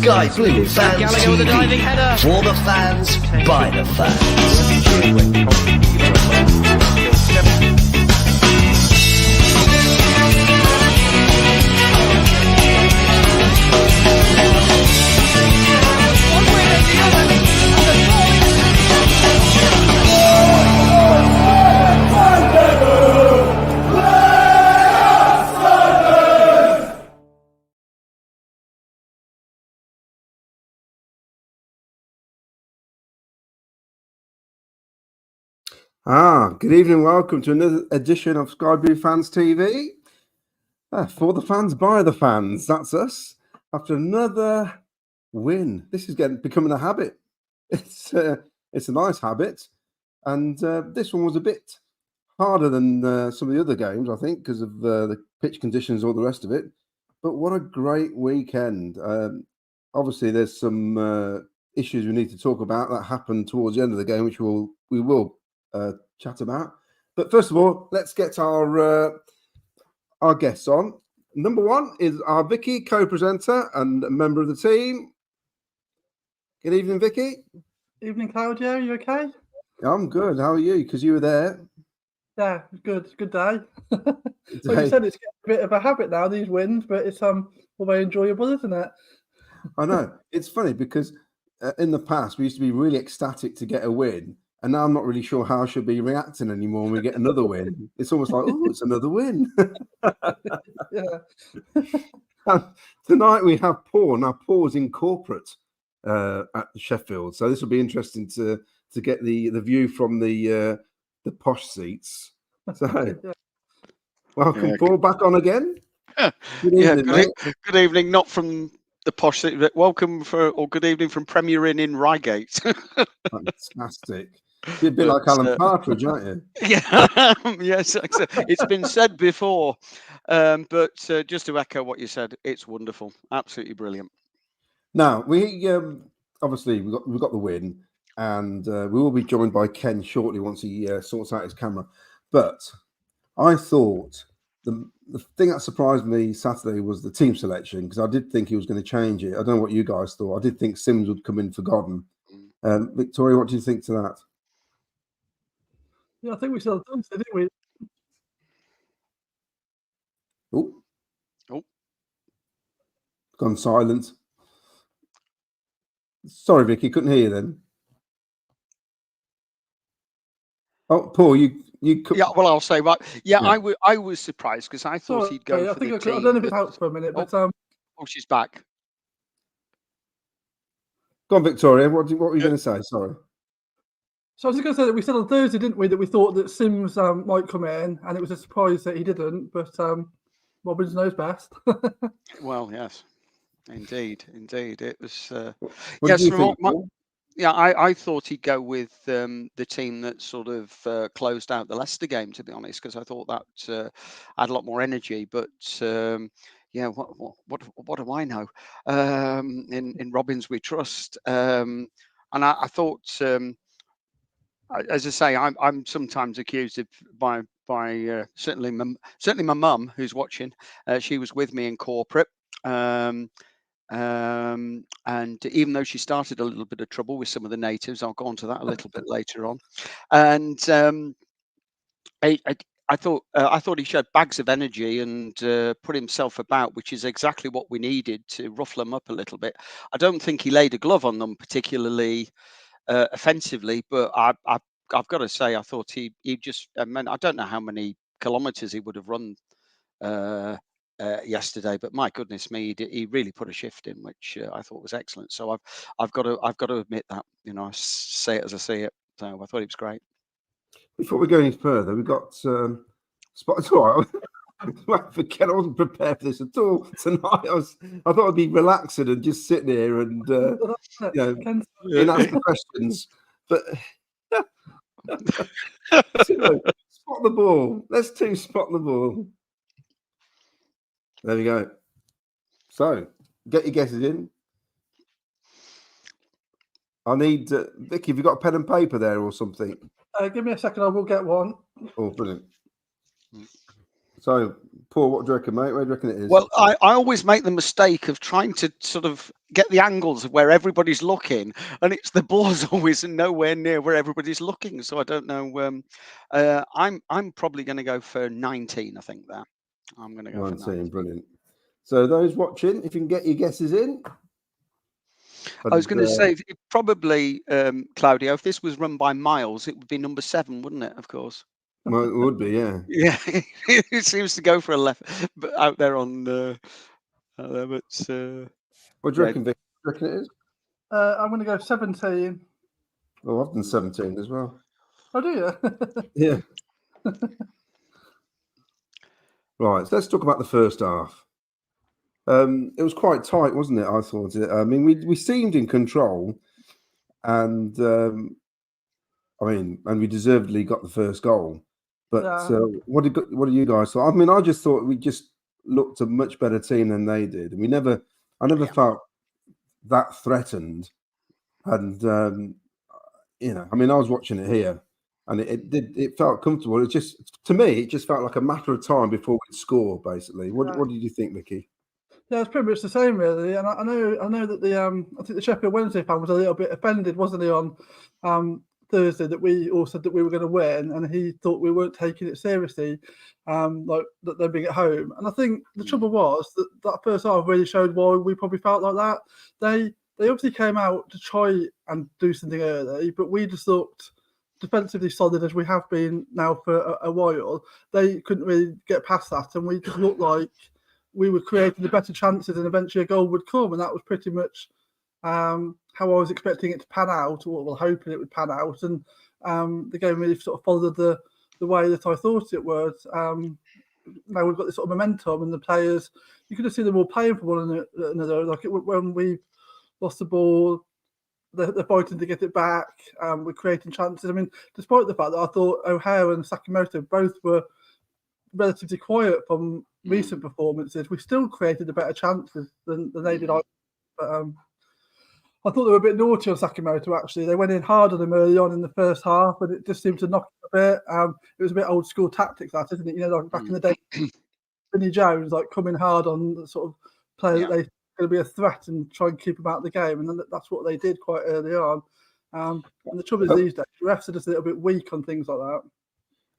Sky Blue Fans Gallagher with a diving TV. header. For the fans, by the fans. Good evening, welcome to another edition of Sky Blue Fans TV. For the fans, by the fans, that's us. After another win, this is becoming a habit. It's a nice habit, and this one was a bit harder than some of the other games, I think, because of the pitch conditions, all the rest of it. But what a great weekend! Obviously, there's some issues we need to talk about that happened towards the end of the game, which we will chat about. But first of all, let's get our guests on. Number one is our Vicky, co-presenter and a member of the team. Good evening, Vicky. Evening, Claudio. Are you okay? I'm good. How are you? Because you were there. Yeah, good. Good day. Like you said, it's a bit of a habit now, these wins, but it's very enjoyable, isn't it? I know. It's funny because in the past we used to be really ecstatic to get a win. And now I'm not really sure how I should be reacting anymore when we get another win. It's almost like, oh, it's another win. Yeah. Tonight we have Paul. Now, Paul's in corporate at Sheffield. So this will be interesting to get the view from the posh seats. So, welcome, Paul, back on again. Good evening, mate. Good evening, not from the posh seat, but welcome good evening from Premier Inn in Reigate. Fantastic. You're a bit like Alan Partridge, aren't you? Yeah, yes, it's been said before, but just to echo what you said, it's wonderful, absolutely brilliant. Now we obviously we got the win, and we will be joined by Ken shortly once he sorts out his camera. But I thought the thing that surprised me Saturday was the team selection, because I did think he was going to change it. I don't know what you guys thought. I did think Sims would come in for Godden. Victoria, what do you think to that? Yeah, I think we saw done, didn't we? Oh, gone silent. Sorry, Vicky, couldn't hear you then. Oh, Paul, you. Yeah, well, I'll say right. Yeah, yeah. I was surprised because I thought he'd go for the team. I don't know if it's out for a minute, but oh, she's back. Go on, Victoria. What were you going to say? Sorry. So I was just going to say that we said on Thursday, didn't we, that we thought that Sims might come in, and it was a surprise that he didn't. But Robbins knows best. Well, yes, indeed. It was. Yes, I thought he'd go with the team that sort of closed out the Leicester game, to be honest, because I thought that had a lot more energy. But yeah, what do I know? In Robbins we trust, and I thought. As I say, I'm sometimes accused of by certainly my mum who's watching. She was with me in corporate, and even though she started a little bit of trouble with some of the natives, I'll go on to that a little bit later on. And I thought he showed bags of energy and put himself about, which is exactly what we needed to ruffle them up a little bit. I don't think he laid a glove on them particularly. Offensively, but I've got to say I thought he just I don't know how many kilometers he would have run yesterday, but my goodness me, he really put a shift in, which I thought was excellent. So I've got to admit that, I say it as I see it. So I thought it was great. Before we go any further, we've got spots. All right. I forget, I wasn't prepared for this at all tonight. I thought I'd be relaxing and just sitting here and and ask the questions. But spot the ball. Let's spot the ball. There we go. So get your guesses in. I need Vicky. Have you got a pen and paper there or something? Give me a second. I will get one. Oh, brilliant. So, Paul, what do you reckon, mate? Where do you reckon it is? Well, I always make the mistake of trying to sort of get the angles of where everybody's looking, and it's the ball's always nowhere near where everybody's looking. So I don't know. I'm probably going to go for 19. I think there. I'm going to go for 19. Brilliant. So those watching, if you can get your guesses in. I was going to say probably, Claudio, if this was run by Miles, it would be number 7, wouldn't it? Of course. Well, it would be, yeah. Yeah, it seems to go for a left, but out there on. But what do you reckon, Vic? What do you reckon it is? I'm going to go 17. Oh, I've done 17 as well. Oh, do you? Yeah. Right, so let's talk about the first half. It was quite tight, wasn't it? I thought it. I mean, we seemed in control, and and we deservedly got the first goal. But what do you guys thought? I mean, I just thought we just looked a much better team than they did. I never felt that threatened. And I was watching it here, and it felt comfortable. It just, to me, it just felt like a matter of time before we'd score. Basically, what did you think, Mickey? Yeah, it's pretty much the same, really. And I know that I think the Sheffield Wednesday fan was a little bit offended, wasn't he, on Thursday, that we all said that we were going to win, and he thought we weren't taking it seriously, like that they're being at home. And I think the trouble was that first half really showed why we probably felt like that. They obviously came out to try and do something early, but we just looked defensively solid as we have been now for a while. They couldn't really get past that, and we just looked like we were creating the better chances, and eventually a goal would come, and that was pretty much how I was expecting it to pan out, or hoping it would pan out. And the game really sort of followed the way that I thought it would. Now we've got this sort of momentum, and the players, you could have seen them all playing for one another. Like when we lost the ball, they're fighting to get it back. We're creating chances. I mean, despite the fact that I thought O'Hare and Sakamoto both were relatively quiet from recent performances, we still created a better chances than they did. But I thought they were a bit naughty on Sakamoto, actually. They went in hard on him early on in the first half, and it just seemed to knock him a bit. It was a bit old school tactics, that, isn't it? You know, like back in the day, Vinnie Jones, like coming hard on the sort of player that they going to be a threat and try and keep him out of the game. And that's what they did quite early on. And the trouble is these days, the refs are just a little bit weak on things like that.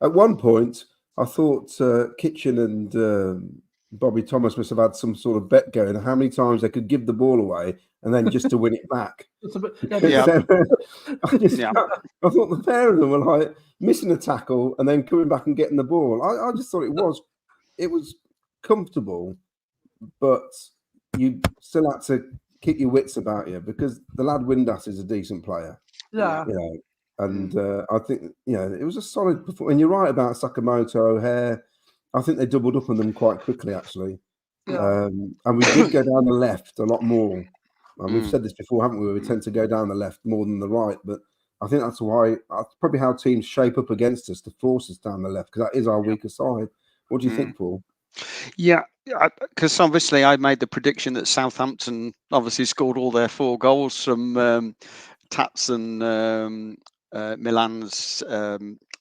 At one point, I thought Kitchen and Bobby Thomas must have had some sort of bet going how many times they could give the ball away and then just to win it back. It's a bit, I thought the pair of them were like missing a tackle and then coming back and getting the ball. I just thought it was comfortable, but you still had to keep your wits about you because the lad Windass is a decent player. Yeah. You know, and I think, it was a solid performance. And you're right about Sakamoto, O'Hare. I think they doubled up on them quite quickly, actually. Yeah. And we did go down the left a lot more. And we've said this before, haven't we? We tend to go down the left more than the right. But I think that's probably how teams shape up against us to force us down the left, because that is our weaker side. What do you think, Paul? Yeah, because obviously I made the prediction that Southampton obviously scored all their 4 goals from Tats and Milan's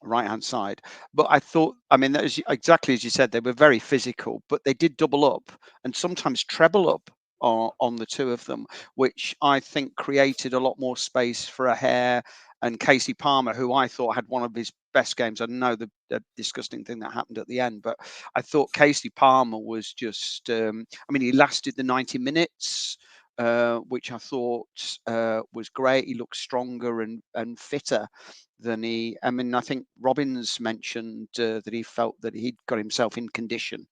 right-hand side. But I thought, that was exactly as you said, they were very physical, but they did double up and sometimes treble up on the two of them, which I think created a lot more space for O'Hare and Casey Palmer, who I thought had one of his best games. I know the disgusting thing that happened at the end, but I thought Casey Palmer was just, he lasted the 90 minutes, which I thought was great. He looked stronger and fitter than I think Robbins mentioned that he felt that he'd got himself in condition.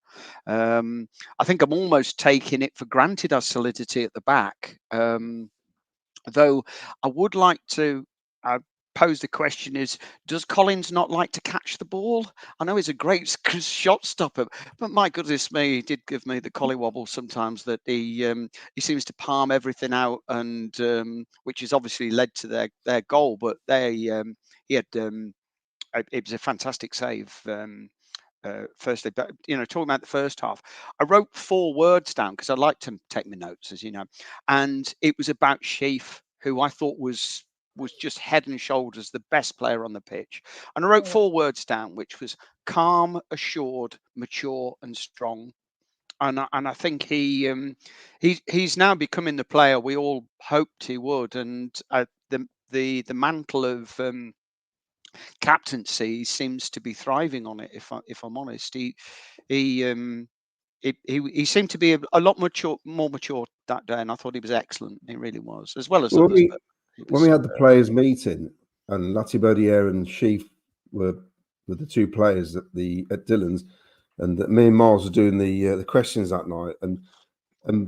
I think I'm almost taking it for granted our solidity at the back. Though I would like to pose the question is, does Collins not like to catch the ball? I know he's a great shot stopper, but my goodness me, he did give me the collywobble sometimes that he seems to palm everything out, and which has obviously led to their goal. But he had it was a fantastic save. Firstly, but talking about the first half, I wrote 4 words down because I like to take my notes, as you know, and it was about Sheaf, who I thought was was just head and shoulders the best player on the pitch. And I wrote 4 words down, which was calm, assured, mature, and strong. And I think he's now becoming the player we all hoped he would. And the mantle of captaincy seems to be thriving on it. If I'm honest, he seemed to be a lot more mature that day, and I thought he was excellent. He really was, as well as Well, others. But when we had the players' meeting, and Latibodier and Sheaf were the 2 players at Dillon's, and me and Miles were doing the questions that night, and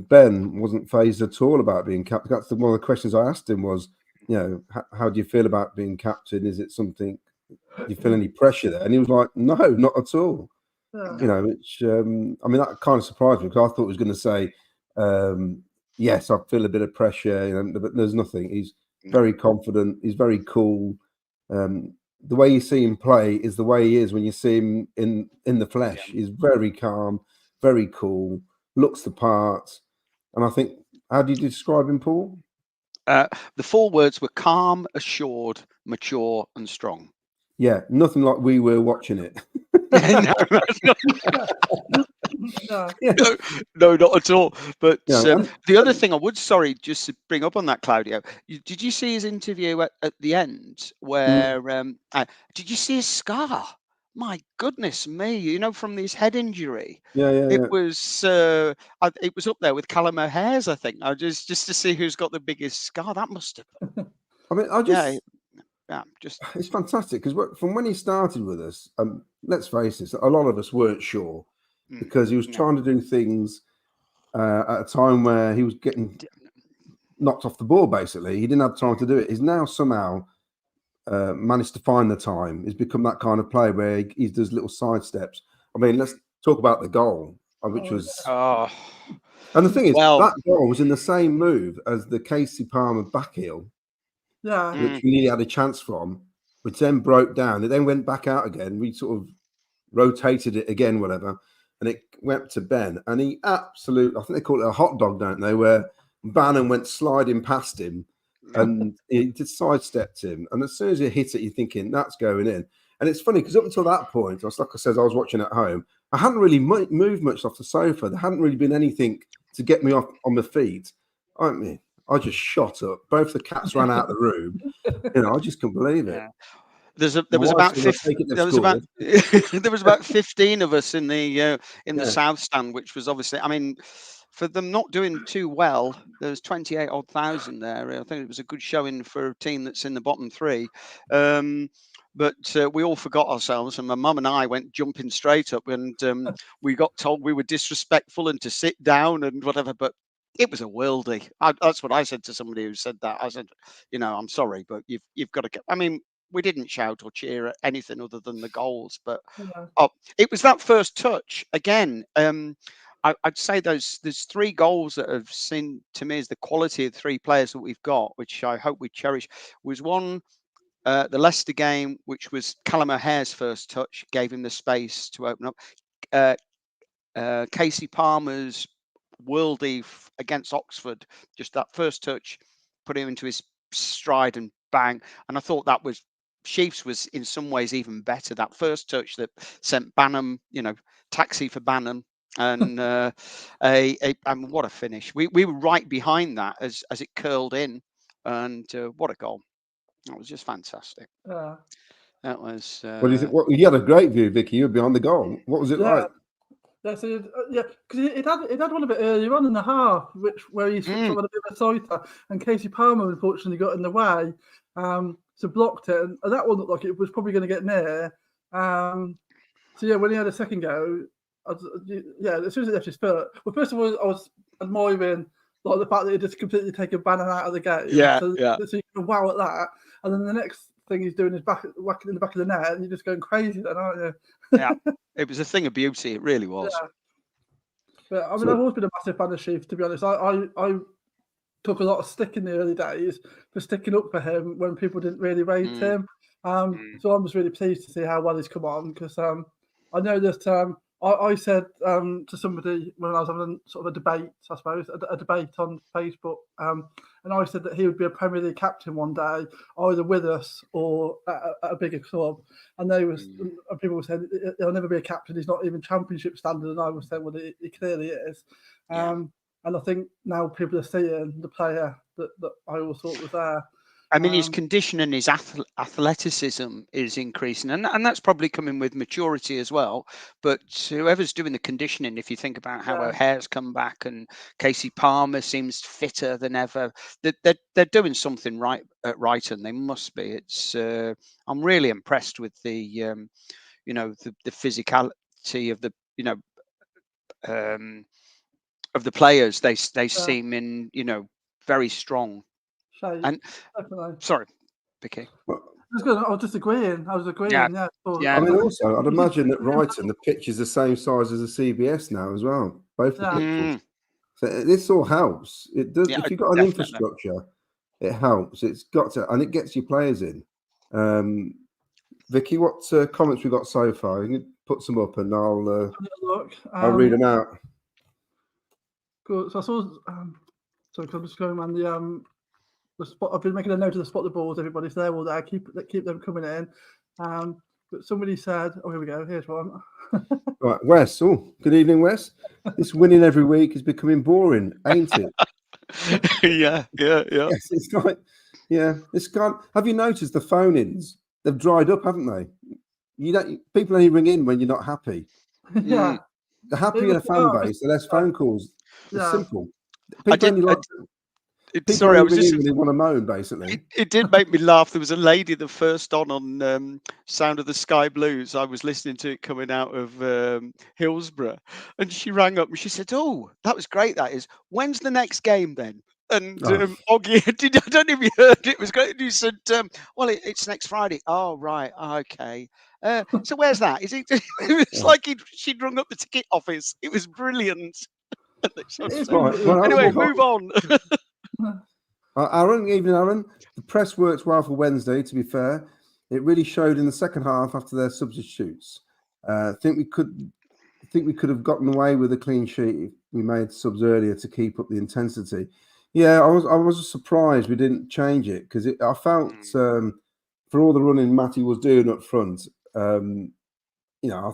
Ben wasn't phased at all about being captain. That's one of the questions I asked him was, how do you feel about being captain? Is it something? Do you feel any pressure there? And he was like, no, not at all. Which I mean, that kind of surprised me, because I thought he was going to say, yes, I feel a bit of pressure, but there's nothing. He's very confident. He's very cool. The way you see him play is the way he is when you see him in the flesh. He's very calm, very cool, looks the part. And I think, how do you describe him, Paul? The 4 words were calm, assured, mature, and strong. Yeah, nothing like we were watching it. No, not at all. But the other thing I would, just to bring up on that, Claudio, did you see his interview at the end where did you see his scar? My goodness me, from his head injury. It was up there with Callum O'Hare's, I think. Just to see who's got the biggest scar. That must have. I mean, it's fantastic, because from when he started with us, let's face it, a lot of us weren't sure, because he was trying to do things at a time where he was getting knocked off the ball. Basically, he didn't have time to do it. He's now somehow managed to find the time. He's become that kind of player where he does little side steps. I mean, let's talk about the goal, which was. And the thing is, that goal was in the same move as the Casey Palmer back heel. Which we nearly had a chance from, which then broke down. It then went back out again. We sort of rotated it again, whatever, and it went to Ben. And he I think they call it a hot dog, don't they? Where Bannon went sliding past him, and he just sidestepped him. And as soon as he hit it, you're thinking that's going in. And it's funny, because up until that point, like I said, I was watching at home. I hadn't really moved much off the sofa. There hadn't really been anything to get me off on my feet. I just shot up. Both the cats ran out of the room. I just couldn't believe it. There was about 15 of us in the south stand, which was obviously, I mean, for them not doing too well, there was 28,000 there. I think it was a good showing for a team that's in the bottom 3. But we all forgot ourselves, and my mum and I went jumping straight up, and we got told we were disrespectful and to sit down and whatever. But it was a worldie. That's what I said to somebody who said that. I said, I'm sorry, but you've got to get. I mean, we didn't shout or cheer at anything other than the goals, but it was that first touch again. I'd say there's 3 goals that have seen to me as the quality of the 3 players that we've got, which I hope we cherish. Was one the Leicester game, which was Callum O'Hare's first touch, gave him the space to open up. Casey Palmer's worldie against Oxford, just that first touch put him into his stride and bang. And I thought that was Sheaf's was in some ways even better. That first touch that sent Banham, taxi for Banham, and and what a finish. We were right behind that as it curled in, and what a goal. That was just fantastic. That was. What do you think? You had a great view, Vicky. You were behind the goal. What was it like? Because it had one a bit earlier on in the half, where he sort of had a bit of a soiter, and Casey Palmer unfortunately got in the way, so blocked it, and that one looked like it was probably going to get near. So when he had a second go, as soon as he left his foot, well, first of all, I was admiring the fact that he just completely taken Bannon out of the game. So you can wow at that, and then the next thing he's doing is whacking in the back of the net, and you're just going crazy then, aren't you? Yeah, it was a thing of beauty. It really was. Yeah. But I mean, I've always been a massive fan of Sheaf, to be honest. I took a lot of stick in the early days for sticking up for him when people didn't really rate him. So I'm just really pleased to see how well he's come on, because I know that I said to somebody when I was having sort of a debate, I suppose, a debate on Facebook, and I said that he would be a Premier League captain one day, either with us or at a bigger club. And and people were saying he'll never be a captain. He's not even Championship standard. And I was saying, well, he clearly is. And I think now people are seeing the player that I always thought was there. I mean, his condition and his athleticism is increasing, and that's probably coming with maturity as well. But whoever's doing the conditioning, if you think about how O'Hare's come back and Casey Palmer seems fitter than ever, they're doing something right at Brighton. They must be. It's I'm really impressed with the the physicality of the of the players. They seem in very strong. And definitely. Sorry, Vicky. I was just agreeing. I was agreeing. Yeah. I mean, also, I'd imagine that Brighton, the pitch is the same size as a CBS now as well. Both the pitches. So this all helps. It does. If you've got an infrastructure, it helps. It's got to, and it gets your players in. Vicky, what comments we got so far? You can put some up, and I'll read them out. Good. So I saw. Sorry, I'm just going on the spot. I've been making a note of the spot the balls. Everybody's there all day. Keep them coming in. But somebody said, "Oh, here we go. Here's one." Right, Wes. Oh, good evening, Wes. This winning every week is becoming boring, ain't it? Yeah. Yes, it's like, it's gone. Have you noticed the phone-ins? They've dried up, haven't they? People only ring in when you're not happy. Yeah. The happier the fan base, the less phone calls. It's simple. People only like. People I was just. When they want to moan, basically. It did make me laugh. There was a lady, the first on Sound of the Sky Blues. I was listening to it coming out of Hillsborough, and she rang up and she said, "Oh, that was great. That is. When's the next game then?" And Oggy, I don't know if you heard it. It was great. And he said, "Well, it's next Friday." Oh, right. Okay. So where's that? Is it? It was like she'd rung up the ticket office. It was brilliant. Anyway, move on. Aaron, the press worked well for Wednesday, to be fair. It really showed in the second half after their substitutes. I think we could have gotten away with a clean sheet if we made subs earlier to keep up the intensity. Yeah, I was surprised we didn't change it because I felt for all the running Matty was doing up front, I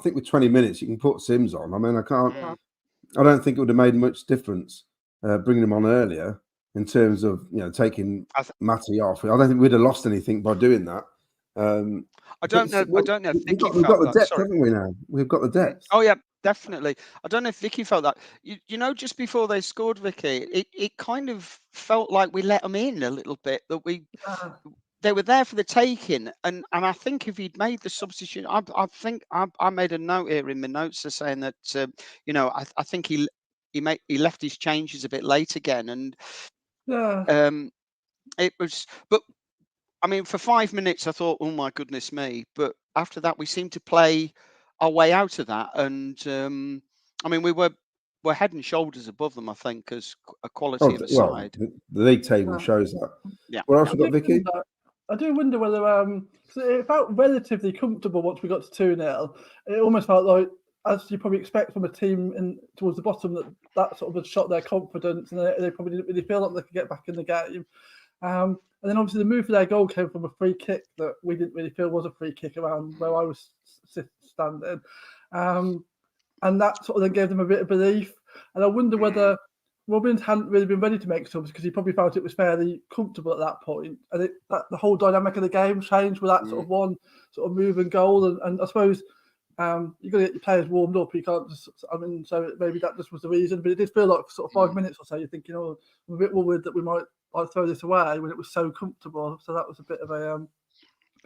think with 20 minutes you can put Sims on. I mean, I don't think it would have made much difference bringing him on earlier. In terms of taking Matty off, I don't think we'd have lost anything by doing that. I don't know. I don't know if Vicky we've got the depth, haven't we? Now we've got the depth. Oh yeah, definitely. I don't know if Vicky felt that. Just before they scored, Vicky, it kind of felt like we let them in a little bit. That they were there for the taking, and I think if he'd made the substitution, I think I made a note here in my notes saying that I think he left his changes a bit late again, and. It was, but I mean, for 5 minutes, I thought, oh my goodness me. But after that, we seemed to play our way out of that. And I mean, we're head and shoulders above them, I think, as a quality of a side. The league table shows that. Yeah. What else we got, Vicky? I do wonder whether it felt relatively comfortable once we got to 2-0. It almost felt like, as you probably expect from a team towards the bottom, that sort of had shot their confidence, and they probably didn't really feel like they could get back in the game. And then obviously the move for their goal came from a free kick that we didn't really feel was a free kick around where I was standing. And that sort of then gave them a bit of belief. And I wonder whether Robbins hadn't really been ready to make subs because he probably felt it was fairly comfortable at that point. And the whole dynamic of the game changed with that sort of one sort of move and goal. And I suppose you've got to get your players warmed up. You can't just, so maybe that just was the reason. But it did feel like sort of 5 minutes or so, you're thinking, I'm a bit worried that we might throw this away when it was so comfortable. So that was a bit of a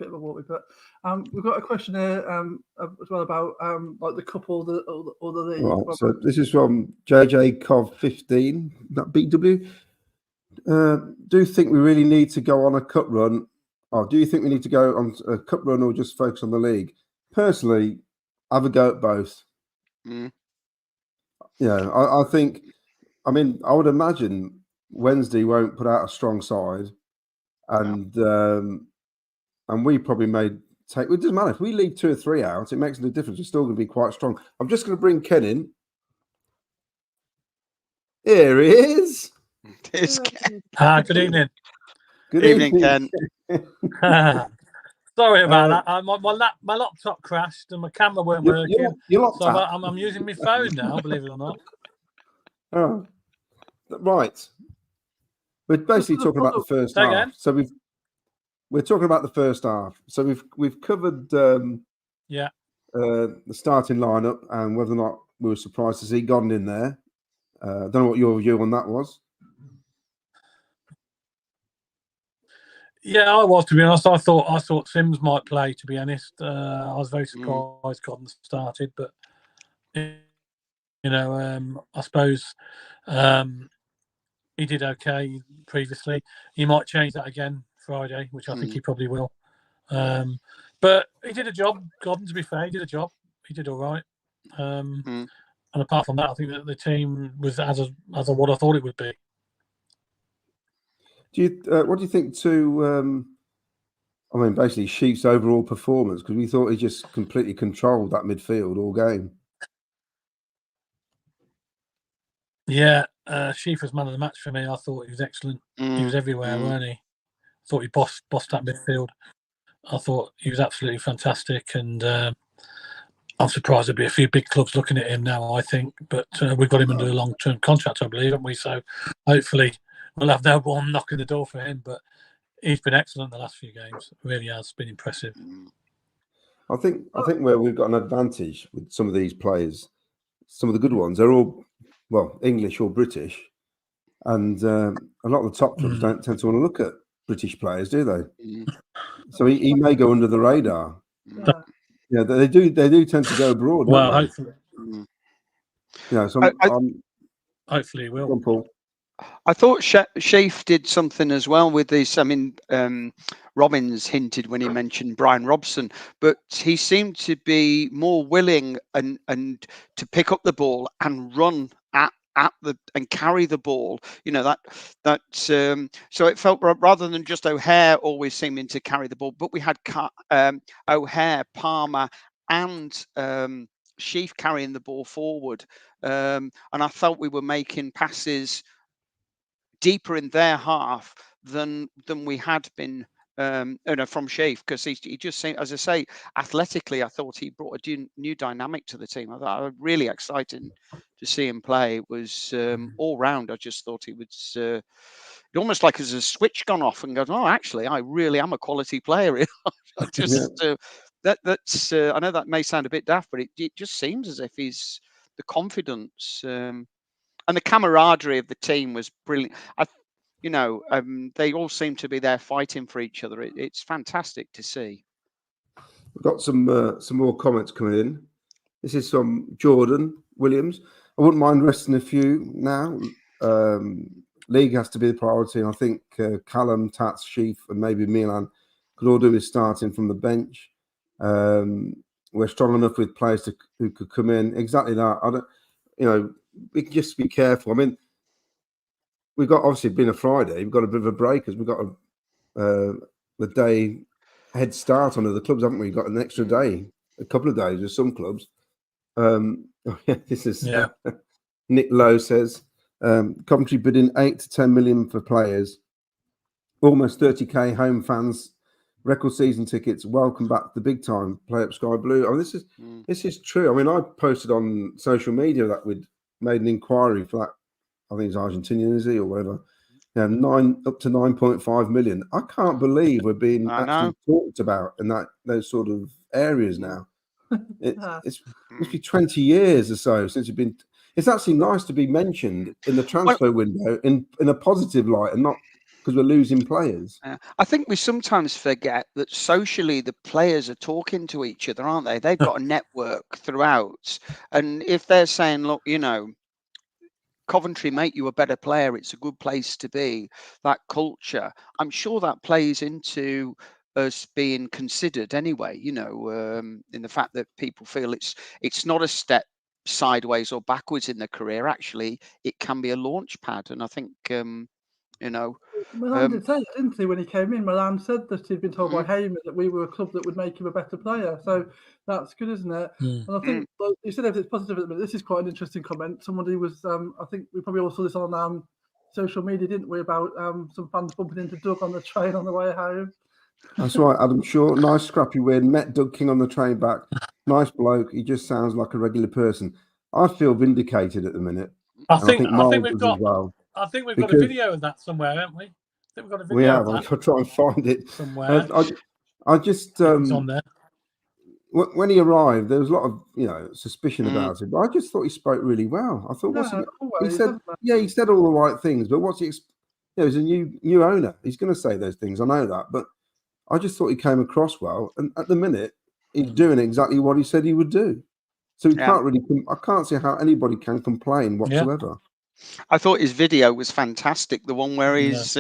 worry. But we've got a question here as well about like the cup or the league. Right, so this is from JJ Cov 15. That BW. Do you think we really need to go on a cup run, or do you think we need to go on a cup run, or just focus on the league? Personally, have a go at both. Yeah, I think. I mean, I would imagine Wednesday won't put out a strong side, and we probably made take. It doesn't matter if we leave 2 or 3 out. It makes no difference. We're still going to be quite strong. I'm just going to bring Ken in. Here he is. It's Good evening. Good evening, evening. Ken. Sorry about that. My laptop crashed and my camera weren't working. Your So laptop. I'm using my phone now, believe it or not. Oh, right. We're basically talking about the first Say half. again? So we're talking about the first half. So we've covered the starting lineup and whether or not we were surprised to see Godden in there. Don't know what your view on that was. Yeah, I was, to be honest. I thought Sims might play, to be honest. I was very surprised Godden started, but I suppose he did okay previously. He might change that again Friday, which I think he probably will. But he did a job. Godden, to be fair, he did a job. He did all right. And apart from that, I think that the team was as what I thought it would be. What do you think to? I mean, basically, Sheaf's overall performance, because we thought he just completely controlled that midfield all game. Yeah, Sheaf was man of the match for me. I thought he was excellent. He was everywhere, weren't he? I thought he bossed that midfield. I thought he was absolutely fantastic, and I'm surprised there'll be a few big clubs looking at him now, I think. But we've got him under a long-term contract, I believe, haven't we? So hopefully we'll have no one knocking the door for him. But he's been excellent the last few games. Really has been impressive. I think where we've got an advantage with some of these players, some of the good ones, they're all English or British, and a lot of the top clubs don't tend to want to look at British players, do they? So he may go under the radar. Yeah, they do tend to go abroad. Well, don't hopefully, so hopefully he will. Go on, Paul. I thought Sheaf did something as well with this. I mean, Robbins hinted when he mentioned Brian Robson, but he seemed to be more willing and to pick up the ball and run at and carry the ball. So it felt rather than just O'Hare always seeming to carry the ball, but we had O'Hare, Palmer, and Sheaf carrying the ball forward, and I felt we were making passes deeper in their half than we had been from Sheaf, because he just seemed, as I say, athletically, I thought he brought a new dynamic to the team. I thought it was really exciting to see him play. It was all round. I just thought he was almost like as a switch gone off and gone, oh, actually, I really am a quality player. I just that's I know that may sound a bit daft, but it just seems as if he's the confidence. And the camaraderie of the team was brilliant. They all seem to be there fighting for each other. It's fantastic to see. We've got some more comments coming in. This is from Jordan Williams. I wouldn't mind resting a few now. League has to be the priority. And I think Callum, Tats, Sheaf, and maybe Milan could all do with starting from the bench. We're strong enough with players who could come in. Exactly that. We can just be careful. I mean, we've got obviously been a Friday. We've got a bit of a break as we've got the day head start on other clubs, haven't we? We've got an extra day, a couple of days with some clubs. This is Nick Lowe says Coventry bidding 8 to 10 million for players, almost 30k home fans, record season tickets. Welcome back to the big time. Play up Sky Blue. I mean, this is true. I mean, I posted on social media that we'd made an inquiry for that. I think it's Argentinian, is he, or whatever. Up to 9.5 million. I can't believe we're being actually talked about in those sort of areas now. It must be 20 years or so since you've been. It's actually nice to be mentioned in the transfer window in a positive light, and not because we're losing players. I think we sometimes forget that socially the players are talking to each other, aren't they? They've got a network throughout, and if they're saying, look, Coventry make you a better player, it's a good place to be, that culture, I'm sure that plays into us being considered anyway, in the fact that people feel it's not a step sideways or backwards in their career. Actually, it can be a launch pad. And I think Milan did say, didn't he, when he came in? Milan said that he'd been told by Heyman that we were a club that would make him a better player. So that's good, isn't it? And I think you said everything's positive at the minute. This is quite an interesting comment. Somebody was, I think we probably all saw this on social media, didn't we, about some fans bumping into Doug on the train on the way home. That's right, Adam Shaw. Nice scrappy win. Met Doug King on the train back. Nice bloke. He just sounds like a regular person. I feel vindicated at the minute. I think Miles we've does got. as well. I think we've got a video of that somewhere, haven't we? I think we've got a video. We have. Of I'm that going to try and find it somewhere. I just it's on there. When he arrived, there was a lot of suspicion about it, but I just thought he spoke really well. I thought, he said all the right things, but what's he? He's a new owner. He's going to say those things. I know that, but I just thought he came across well. And at the minute, he's doing exactly what he said he would do. So can't really. I can't see how anybody can complain whatsoever. I thought his video was fantastic. The one where he's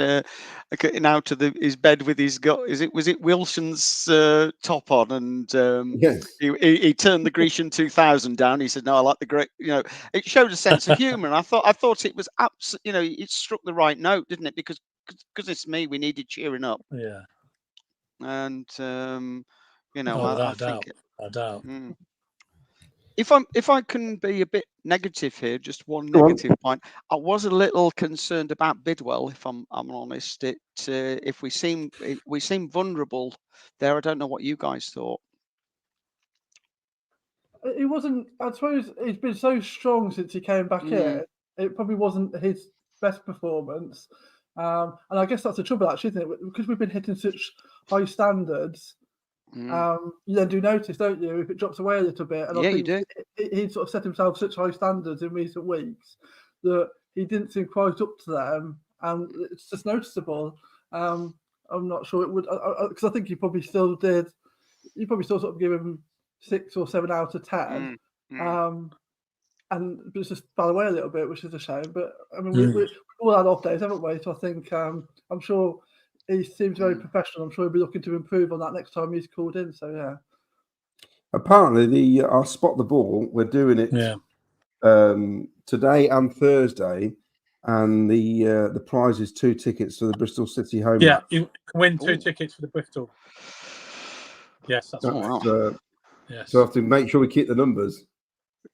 getting out of his bed with his was it Wilson's top on, and he turned the Grecian 2000 down. He said, "No, I like the great." It showed a sense of humour. And I thought it was absolutely. It struck the right note, didn't it? Because it's me. We needed cheering up. Yeah. And I think. If I can be a bit negative here, just one negative point. I was a little concerned about Bidwell, if I'm honest. If we seem vulnerable there. I don't know what you guys thought. He wasn't. I suppose he's been so strong since he came back in. It probably wasn't his best performance, and I guess that's the trouble, actually, isn't it? Because we've been hitting such high standards. You then do notice, don't you, if it drops away a little bit? And I think you do. He sort of set himself such high standards in recent weeks that he didn't seem quite up to them, and it's just noticeable. I'm not sure it would, because I think he probably still did. You probably still sort of give him 6 or 7 out of 10, and it's just fell away a little bit, which is a shame. But I mean, we all had off days, haven't we? So I think I'm sure. He seems very professional. I'm sure he'll be looking to improve on that next time he's called in. So yeah. Apparently, our Spot the Ball, we're doing it today and Thursday, and the prize is 2 tickets for the Bristol City home. Yeah, you can win 2 tickets for the Bristol. Yes, that's right. Yes. So I have to make sure we keep the numbers.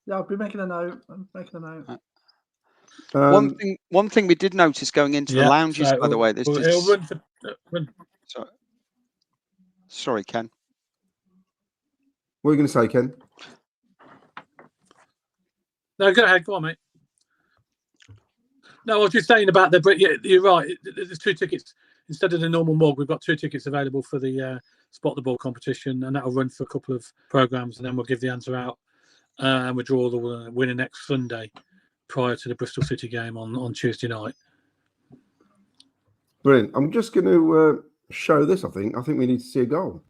Yeah, I'll be making a note. I'm making a note. One thing we did notice going into the lounges, by the way, Sorry, Ken. What are you going to say, Ken? No, go ahead. Go on, mate. No, I was just saying about you're right. There's 2 tickets instead of the normal mug. We've got 2 tickets available for the Spot the Ball competition, and that'll run for a couple of programs, and then we'll give the answer out, and we'll draw the winner next Sunday, prior to the Bristol City game on Tuesday night. Brilliant. I'm just going to show this. I think we need to see a goal.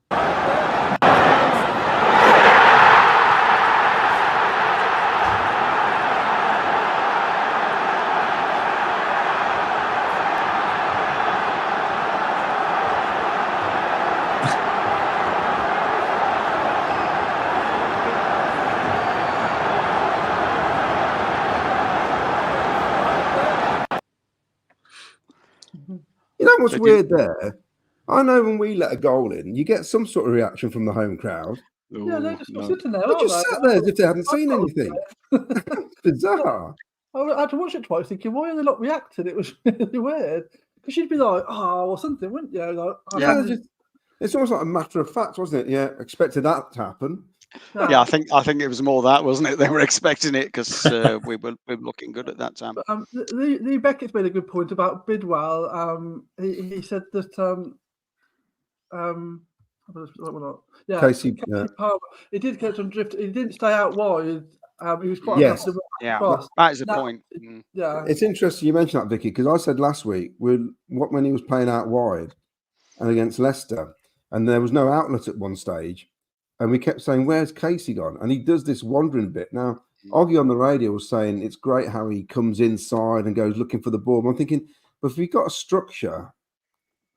What's weird there? I know when we let a goal in, you get some sort of reaction from the home crowd. Yeah, they're just sitting there. They just sat there as if they hadn't seen anything. Bizarre. I had to watch it twice, thinking, why are they not reacting? It was really weird. Because you'd be like, or something, wouldn't you? Like, it's almost like a matter of fact, wasn't it? Yeah, expected that to happen. Yeah, I think it was more that, wasn't it? They were expecting it because we were looking good at that time. But, Lee Beckett's made a good point about Bidwell. He said that Casey, he did catch on drift. He didn't stay out wide. He was quite that is a point. Yeah, it's interesting you mentioned that, Vicky, because I said last week when he was playing out wide and against Leicester, and there was no outlet at one stage. And we kept saying, where's Casey gone? And he does this wandering bit. Now, Oggy on the radio was saying it's great how he comes inside and goes looking for the ball. But I'm thinking, but if you've got a structure,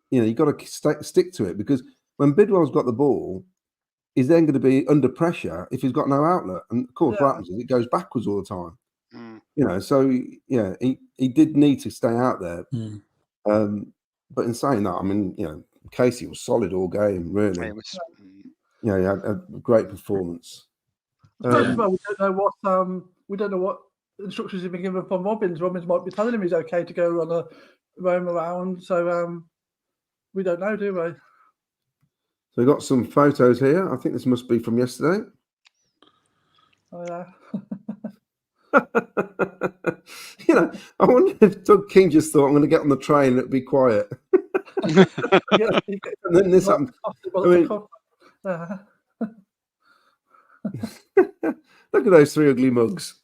you've got to stick to it, because when Bidwell's got the ball, he's then going to be under pressure if he's got no outlet. And of course, what happens is it goes backwards all the time. So, he did need to stay out there. But in saying that, I mean, Casey was solid all game, really. It was, He had a great performance. I suppose as well, we don't know what instructions have been given from Robbins. Robbins might be telling him he's okay to go on a roam around. So we don't know, do we? So we got some photos here. I think this must be from yesterday. Oh yeah. I wonder if Doug King just thought, I'm going to get on the train and it'll be quiet. And then this happened. Look at those three ugly mugs.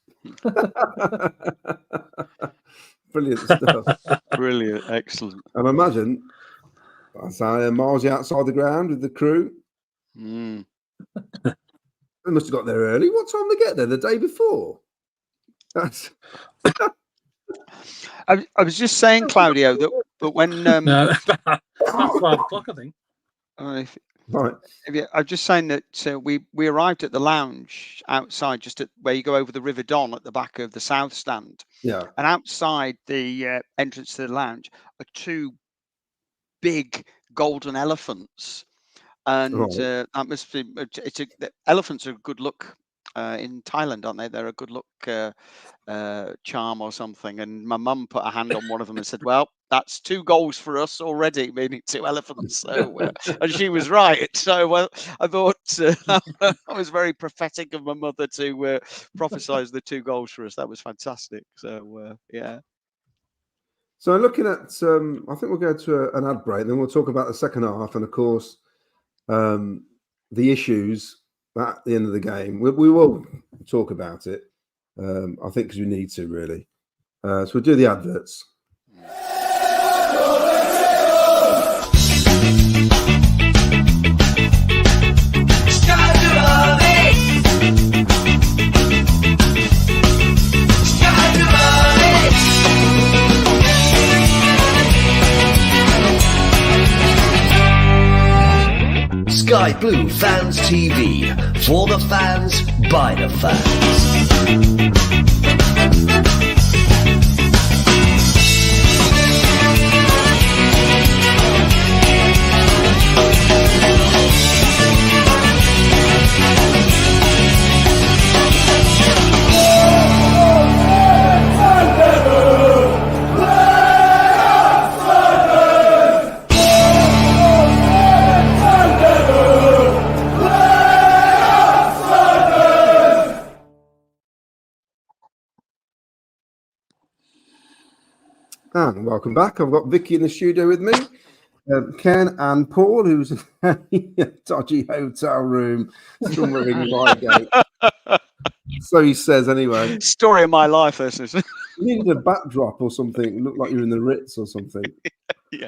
Brilliant stuff. Brilliant, excellent. And imagine Marzi outside the ground with the crew. They must have got there early. What time did they get there? The day before? That's... I was just saying, Claudio, that when no, 12 o'clock, I think. Right. I was just saying that we arrived at the lounge outside, just at where you go over the River Don at the back of the South Stand. Yeah. And outside the entrance to the lounge are two big golden elephants, and that must be the elephants are a good look in Thailand, aren't they? They're a good look charm or something. And my mum put a hand on one of them and said, "Well, that's 2 goals for us already, meaning 2 elephants." So, and she was right. So, I thought I was very prophetic of my mother to prophesise the 2 goals for us. That was fantastic. So, yeah. So looking at, I think we'll go to an ad break, then we'll talk about the second half, and of course, the issues at the end of the game. We will talk about it, I think, because we need to, really. So we'll do the adverts. Sky Blue Fans TV, for the fans, by the fans. And welcome back. I've got Vicky in the studio with me, Ken and Paul, who's in a dodgy hotel room somewhere in Reigate. So he says, anyway. Story of my life, this is. You needed a backdrop or something. It looked like you're in the Ritz or something. Yeah.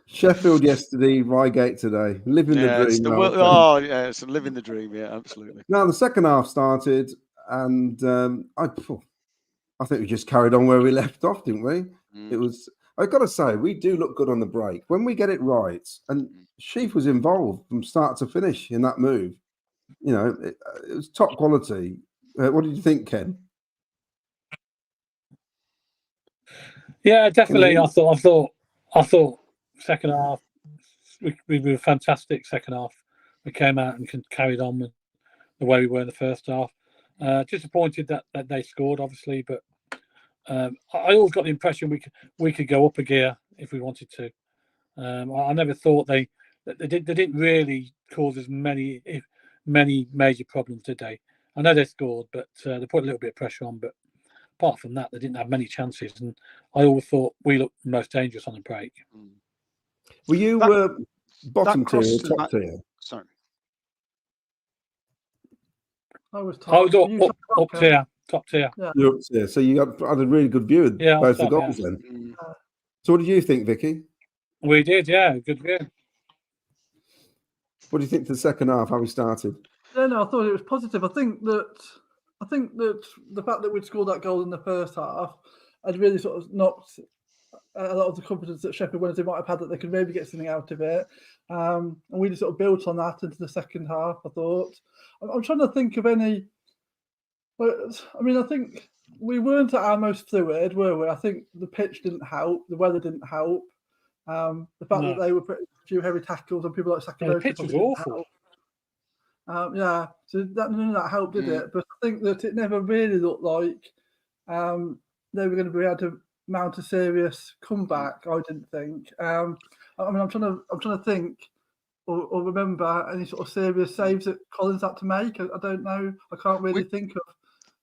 Sheffield yesterday, Reigate today. Living the dream. It's living the dream. Yeah, absolutely. Now the second half started, and I think we just carried on where we left off, didn't we? It was. I've got to say, we do look good on the break when we get it right. And Sheaf was involved from start to finish in that move. It was top quality. What did you think, Ken? Yeah, definitely. I thought second half we were fantastic. Second half, we came out and carried on with the way we were in the first half. Disappointed that they scored, obviously, but I always got the impression we could go up a gear if we wanted to. I never thought they didn't really cause as many major problems, did they? I know they scored, but they put a little bit of pressure on. But apart from that, they didn't have many chances, and I always thought we looked most dangerous on the break. Were you bottom tier or top tier? Sorry. I was up tier, top tier. Yeah. You're up tier. So you had a really good view of both the goals then. So what did you think, Vicky? We did, yeah, good view. What do you think for the second half, how we started? No, I thought it was positive. I think that the fact that we'd scored that goal in the first half had really sort of knocked a lot of the confidence that Sheffield Wednesday might have had that they could maybe get something out of it. And we just sort of built on that into the second half, I thought. I'm trying to think of any... I mean, I think we weren't at our most fluid, were we? I think the pitch didn't help. The weather didn't help. The fact that they were putting a few heavy tackles on people like Sakamoto. The pitch was awful. Yeah, so none of that helped, did it? But I think that it never really looked like they were going to be able to mount a serious comeback. I didn't think. I mean, I'm trying to think or remember any sort of serious saves that Collins had to make. I don't know. I can't really think of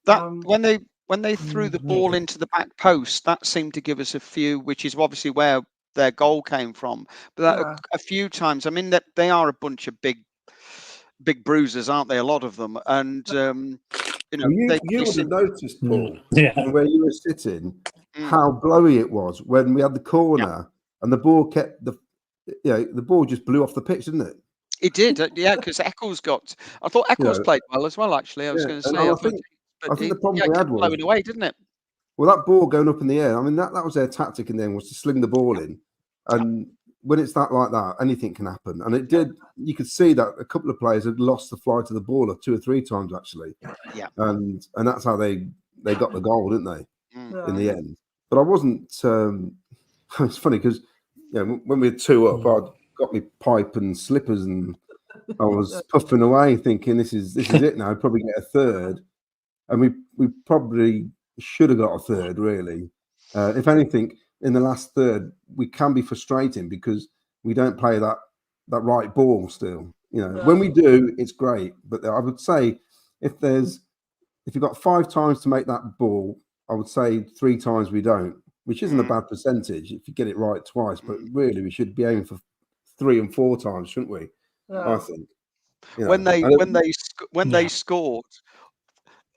that. When they threw the ball into the back post, that seemed to give us a few, which is obviously where their goal came from. But a few times, I mean, that they are a bunch of big bruisers, aren't they? A lot of them, and you would have noticed, Paul, from where you were sitting, how blowy it was when we had the corner and the ball kept the ball just blew off the pitch, didn't it? It did, because Eccles got. I thought Eccles played well as well. Actually, I was going to say. I think the problem we had was blowing away, didn't it? Well, that ball going up in the air. I mean, that was their tactic in the end, was to sling the ball in, and when it's like that, anything can happen. And it did. You could see that a couple of players had lost the flight of the ball 2 or 3 times actually. Yeah. And that's how they got the goal, didn't they? In the end. But I wasn't. It's funny because when we had 2 up, I'd got my pipe and slippers, and I was puffing away, thinking this is it now. I'd probably get a third, and we probably should have got a third. Really, if anything. In the last third, we can be frustrating because we don't play that right ball still. When we do, it's great. But I would say if you've got 5 times to make that ball, I would say 3 times we don't, which isn't a bad percentage if you get it right twice. But really, we should be aiming for 3 and 4 times, shouldn't we? I think. When they scored,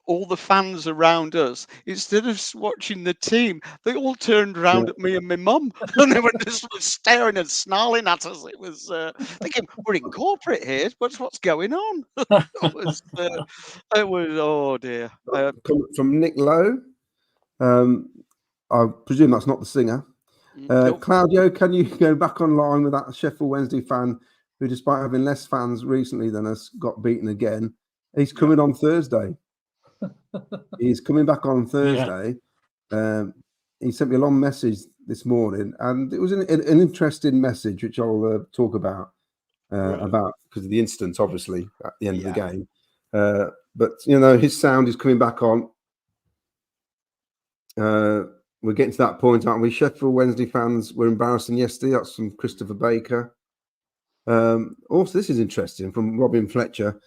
all the fans around us, instead of watching the team, they all turned around at me and my mum, and they were just staring and snarling at us. It was thinking, we're in corporate here. What's going on? It was oh dear. From Nick Lowe, I presume that's not the singer. Claudio, can you go back online with that Sheffield Wednesday fan who, despite having less fans recently than us, got beaten again? He's coming on Thursday. He's coming back on Thursday. He sent me a long message this morning, and it was an interesting message, which I'll talk about because of the incident, obviously, at the end of the game. But his sound is coming back on. We're getting to that point, aren't we? Sheffield Wednesday fans were embarrassing yesterday. That's from Christopher Baker. Also, this is interesting from Robin Fletcher.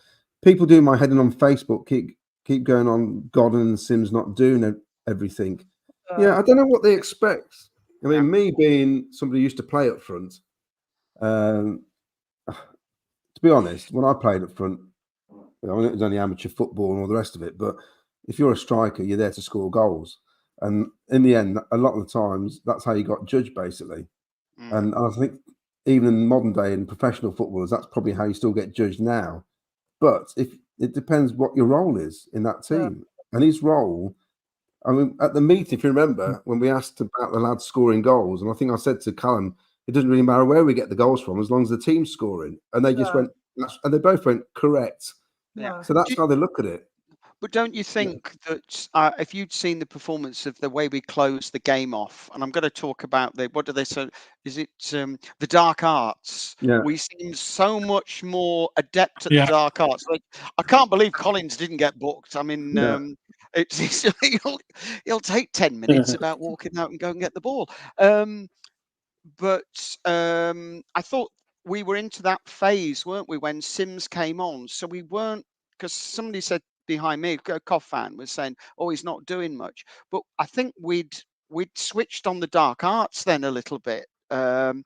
People doing my heading on Facebook keep going on Godden and Sims not doing everything. I don't know what they expect. I mean, me being somebody who used to play up front, to be honest, when I played up front, it was only amateur football and all the rest of it, but if you're a striker, you're there to score goals. And in the end, a lot of the times, that's how you got judged, basically. And I think even in modern day in professional footballers, that's probably how you still get judged now. But if it depends what your role is in that team. And his role, I mean, at the meet, if you remember, when we asked about the lads scoring goals, and I think I said to Callum, it doesn't really matter where we get the goals from as long as the team's scoring. And they just went, and they both went, correct. So that's how they look at it. But don't you think that if you'd seen the performance of the way we closed the game off, and I'm going to talk about what do they say? Is it the dark arts? Yeah. We seem so much more adept at the dark arts. Like, I can't believe Collins didn't get booked. I mean, he'll take 10 minutes about walking out and go and get the ball. But I thought we were into that phase, weren't we, when Sims came on? So we weren't, because somebody said behind me, a Cough fan was saying, "Oh, he's not doing much." But I think we'd switched on the dark arts then a little bit, and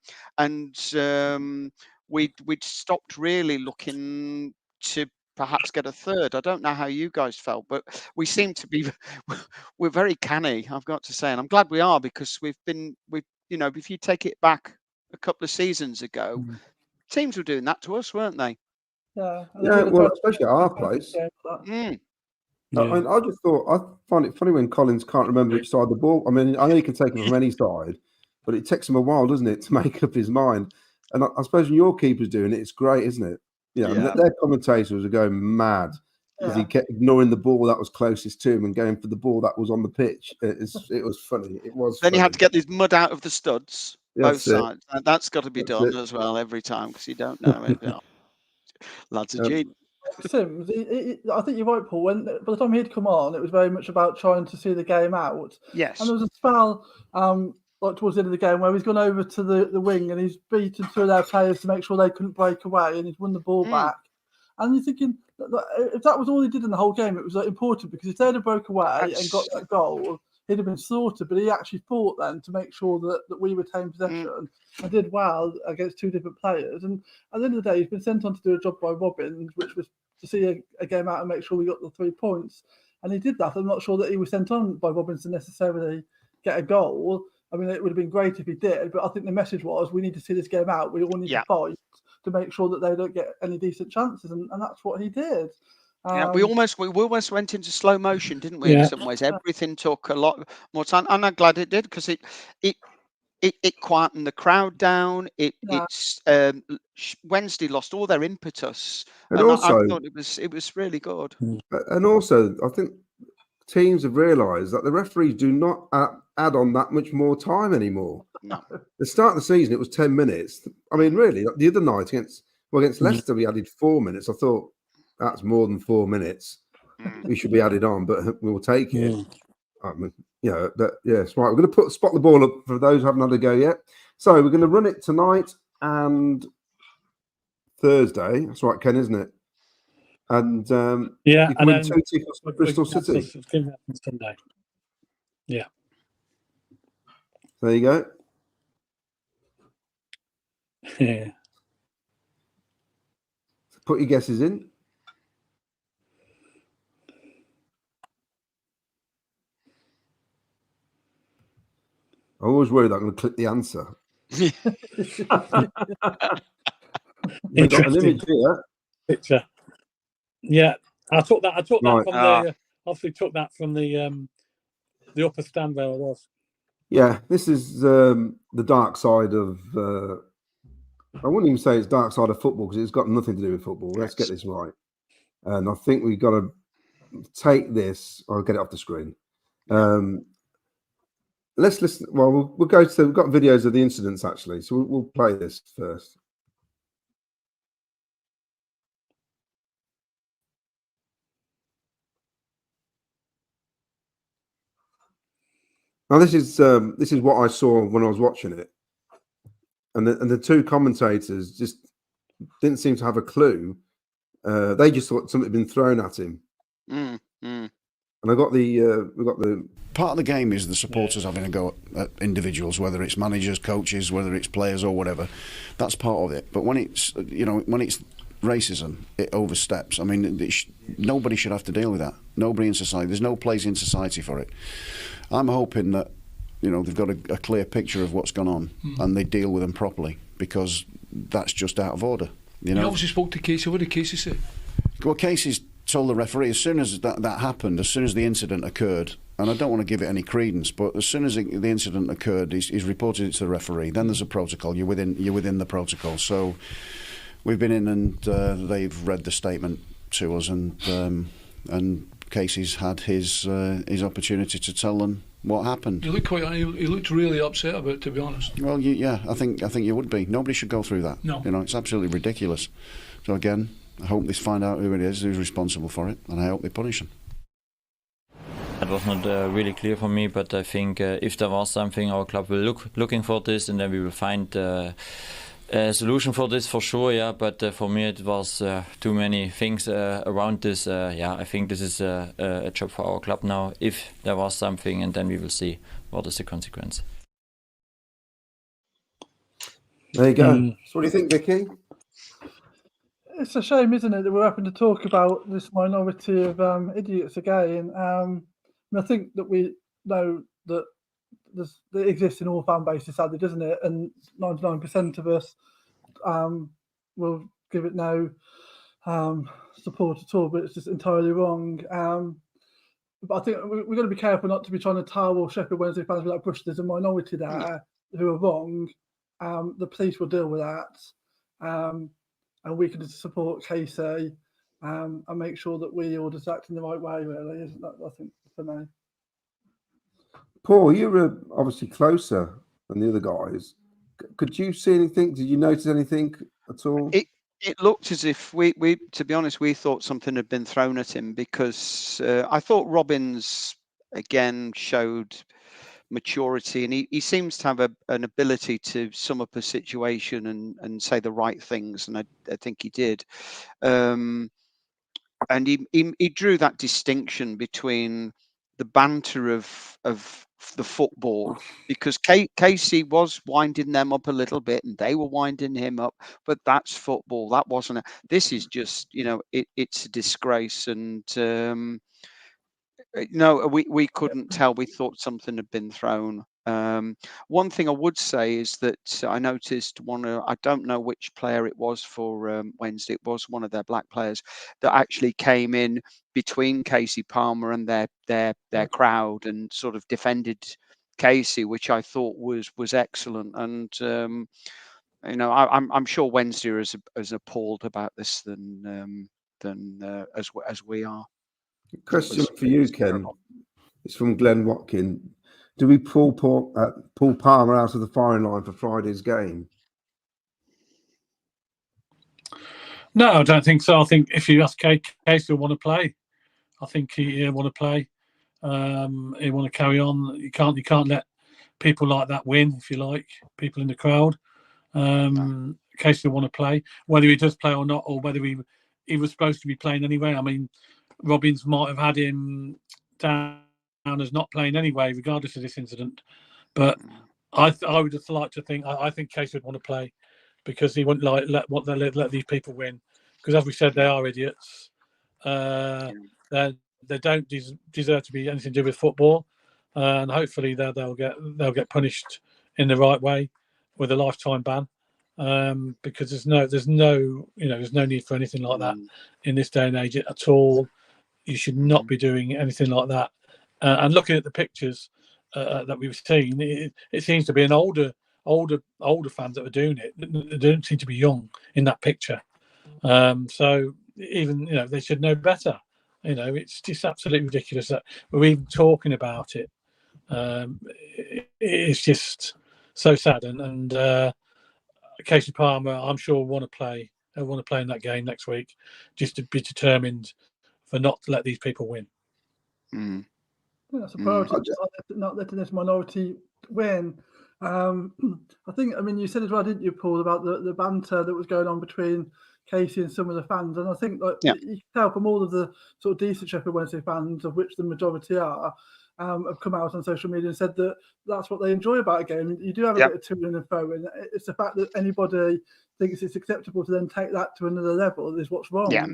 we'd stopped really looking to perhaps get a third. I don't know how you guys felt, but we seem to be we're very canny, I've got to say, and I'm glad we are, because we've if you take it back a couple of seasons ago, teams were doing that to us, weren't they? Well, especially at our place. I just thought, I find it funny when Collins can't remember which side of the ball. I mean, I know he can take it from any side, but it takes him a while, doesn't it, to make up his mind? And I suppose when your keeper's doing it, it's great, isn't it? Their commentators are going mad because he kept ignoring the ball that was closest to him and going for the ball that was on the pitch. It was funny. It was. Then he had to get his mud out of the studs. both That's it. sides. That's got to be That's done it. as well every time, because you don't know if lads are genius. Sims, I think you're right, Paul. When by the time he'd come on, it was very much about trying to see the game out. Yes. And there was a spell, like towards the end of the game, where he's gone over to the wing and he's beaten two of their players to make sure they couldn't break away, and he's won the ball back. And you're thinking, if that was all he did in the whole game, it was important, because if they'd have broke away and got that goal, he'd have been slaughtered. But he actually fought then to make sure that we retained possession and did well against two different players. And at the end of the day, he's been sent on to do a job by Robin, which was to see a game out and make sure we got the 3 points. And he did that. I'm not sure that he was sent on by Robbins to necessarily get a goal. I mean, it would have been great if he did, but I think the message was, we need to see this game out. We all need to fight to make sure that they don't get any decent chances, and that's what he did. We almost went into slow motion, didn't we? In some ways, everything took a lot more time, and I'm glad it did, because it quietened the crowd down. Wednesday lost all their impetus, And I also, thought it was really good. And also, I think teams have realised that the referees do not add on that much more time anymore. No. The start of the season, it was 10 minutes. I mean, really, the other night against Leicester, we added 4 minutes. I thought, that's more than 4 minutes. We should be added on, but we'll take it. I mean, yes, right. We're going to spot the ball up for those who haven't had a go yet. So we're going to run it tonight and Thursday. That's right, Ken, isn't it? And you can win 2 tickets for Bristol City. Sunday. Yeah. There you go. Yeah. Put your guesses in. I always worry that I'm going to click the answer. We've got an image here. Picture. Yeah, I took that from Right. obviously took that from the upper stand where I was. Yeah, this is the dark side of. I wouldn't even say it's dark side of football, because it's got nothing to do with football. Let's get this right. And I think we've got to take this. I'll get it off the screen. Let's listen. Well, we'll go to. We've got videos of the incidents actually, so we'll play this first. Now this is what I saw when I was watching it, and the 2 commentators just didn't seem to have a clue. They just thought something had been thrown at him. And we got the part of the game is the supporters having a go at individuals, whether it's managers, coaches, whether it's players or whatever. That's part of it. But when it's when it's racism, it oversteps. I mean, nobody should have to deal with that. Nobody in society. There's no place in society for it. I'm hoping that they've got a clear picture of what's gone on and they deal with them properly, because that's just out of order. You obviously spoke to Casey. What did Casey say? Well, Casey's told the referee, as soon as that happened, as soon as the incident occurred, and I don't want to give it any credence, but as soon as the incident occurred, he's reported it to the referee. Then there's a protocol. You're within the protocol. So we've been in and they've read the statement to us, and Casey's had his opportunity to tell them what happened. You look he looked really upset about it, to be honest. Well, I think you would be. Nobody should go through that. No. It's absolutely ridiculous. So again, I hope they find out who it is, who's responsible for it, and I hope they punish them. It was not really clear for me, but I think if there was something, our club will looking for this, and then we will find a solution for this for sure. Yeah, but for me it was too many things around this. I think this is a job for our club now. If there was something, and then we will see what is the consequence. There you go. So what do you think, Vicky? It's a shame, isn't it, that we're having to talk about this minority of idiots again. I think that we know that it exists in all fan bases, sadly, doesn't it? And 99% of us will give it no support at all, but it's just entirely wrong. But I think we're going to be careful not to be trying to towel Sheffield Wednesday fans like Brush. There's a minority there who are wrong. The police will deal with that. And we can support Casey and make sure that we all just act in the right way, really, isn't that, I think, for me. Paul, you were obviously closer than the other guys. Could you see anything? Did you notice anything at all? It looked as if we, to be honest, we thought something had been thrown at him, because I thought Robbins again showed maturity, and he seems to have an ability to sum up a situation and say the right things, and I think he did. And he drew that distinction between the banter of the football, because Casey was winding them up a little bit and they were winding him up, but that's football. That wasn't this is just, it's a disgrace. And no, we couldn't tell. We thought something had been thrown. One thing I would say is that I noticed I don't know which player it was for Wednesday. It was one of their black players that actually came in between Casey Palmer and their crowd and sort of defended Casey, which I thought was excellent. And I'm sure Wednesday are as appalled about this than as we are. Question for you, Ken. It's from Glenn Watkin. Do we pull Palmer out of the firing line for Friday's game? No, I don't think so. I think if you ask Casey, he'll want to play. I think he'll want to play. He'll want to carry on. You can't let people like that win, if you like, people in the crowd. Casey will want to play, whether he does play or not, or whether he was supposed to be playing anyway. I mean, Robbins might have had him down as not playing anyway, regardless of this incident. But I would have liked to think. I think Casey would want to play, because he wouldn't let these people win. Because as we said, they are idiots. They don't deserve to be anything to do with football, and hopefully they'll get punished in the right way with a lifetime ban. Because there's no need for anything like that in this day and age at all. You should not be doing anything like that. And looking at the pictures that we've seen, it seems to be an older fans that are doing it. They don't seem to be young in that picture. So even they should know better. It's just absolutely ridiculous that we're even talking about it. It's just so sad. And Casey Palmer, I'm sure, will want to play. He'll want to play in that game next week, just to be determined for not to let these people win. That's a priority. Not letting this minority win. I mean, you said as well, didn't you, Paul, about the banter that was going on between Casey and some of the fans, and I think you can tell from all of the sort of decent Sheffield Wednesday fans, of which the majority are, have come out on social media and said that that's what they enjoy about a game. You do have a bit of to and fro, and it's the fact that anybody thinks it's acceptable to then take that to another level is what's wrong. Yeah.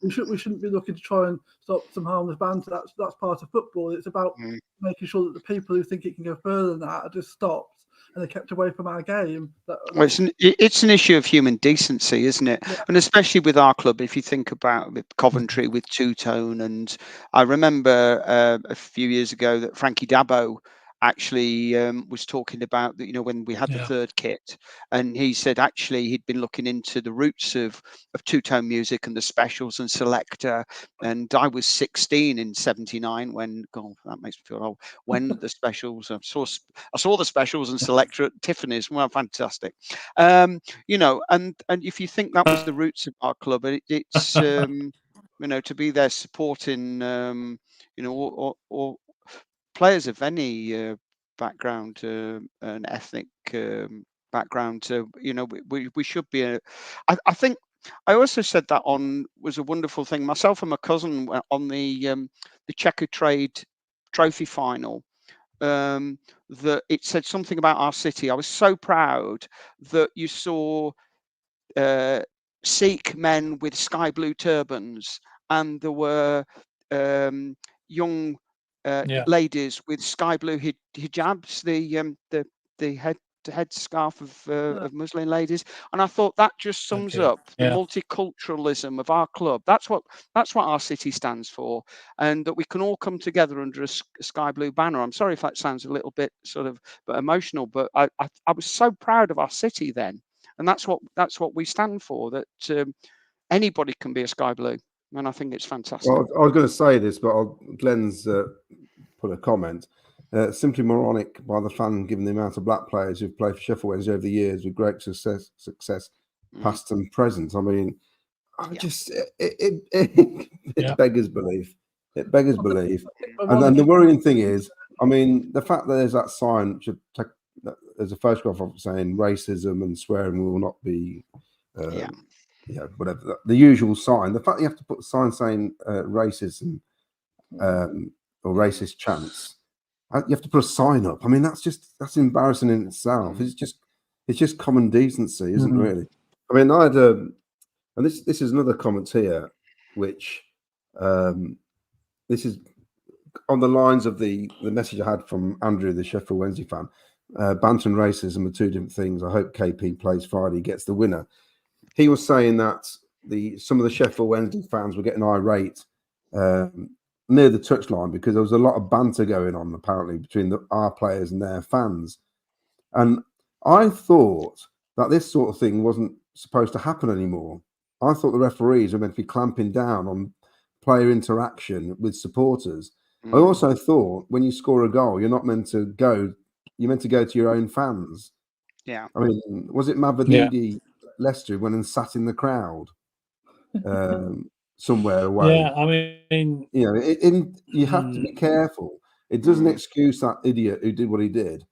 We shouldn't be looking to try and stop some harmless banter. That's part of football. It's about making sure that the people who think it can go further than that are just stopped and they're kept away from our game. Well, it's an issue of human decency, isn't it? Yeah. And especially with our club, if you think about Coventry with two-tone, and I remember a few years ago that Frankie Dabo actually was talking about that, when we had the third kit, and he said actually he'd been looking into the roots of two-tone music and the specials and selector. And I was 16 in '79 when, God, that makes me feel old, when the specials, I saw the specials and selector at Tiffany's. Well, fantastic. And if you think that was the roots of our club, it's to be there supporting or players of any background and ethnic background, we should be. I think I also said that was a wonderful thing. Myself and my cousin went on the Checker Trade Trophy final. That it said something about our city. I was so proud that you saw Sikh men with sky blue turbans, and there were young ladies with sky blue hijabs, the head scarf of Muslim ladies, and I thought that just sums up the multiculturalism of our club. That's what our city stands for, and that we can all come together under a sky blue banner. I'm sorry if that sounds a little bit sort of emotional, but I was so proud of our city then, and that's what we stand for. That anybody can be a sky blue. And I think it's fantastic. Well, I was going to say this, but Glenn's put a comment. simply moronic by the fan, given the amount of black players who've played for Sheffield Wednesday over the years with great success past and present. I mean, it beggars belief. It beggars belief. And then the worrying thing is, I mean, the fact that there's that sign, there's a photograph of it saying racism and swearing will not be, whatever, the usual sign. The fact you have to put a sign saying racism or racist chants, you have to put a sign up. I mean, that's embarrassing in itself. It's just common decency, isn't it, really? I mean, I had and this is another comment here, which this is on the lines of the message I had from Andrew, the Sheffield Wednesday fan. Banter and racism are two different things. I hope KP plays Friday, gets the winner. He was saying that some of the Sheffield Wednesday fans were getting irate near the touchline because there was a lot of banter going on, apparently, between our players and their fans. And I thought that this sort of thing wasn't supposed to happen anymore. I thought the referees were meant to be clamping down on player interaction with supporters. I also thought when you score a goal, you're meant to go to your own fans. Yeah. I mean, was it Mavadidi Leicester went and sat in the crowd somewhere away? Yeah, I mean, you have to be careful. It doesn't excuse that idiot who did what he did,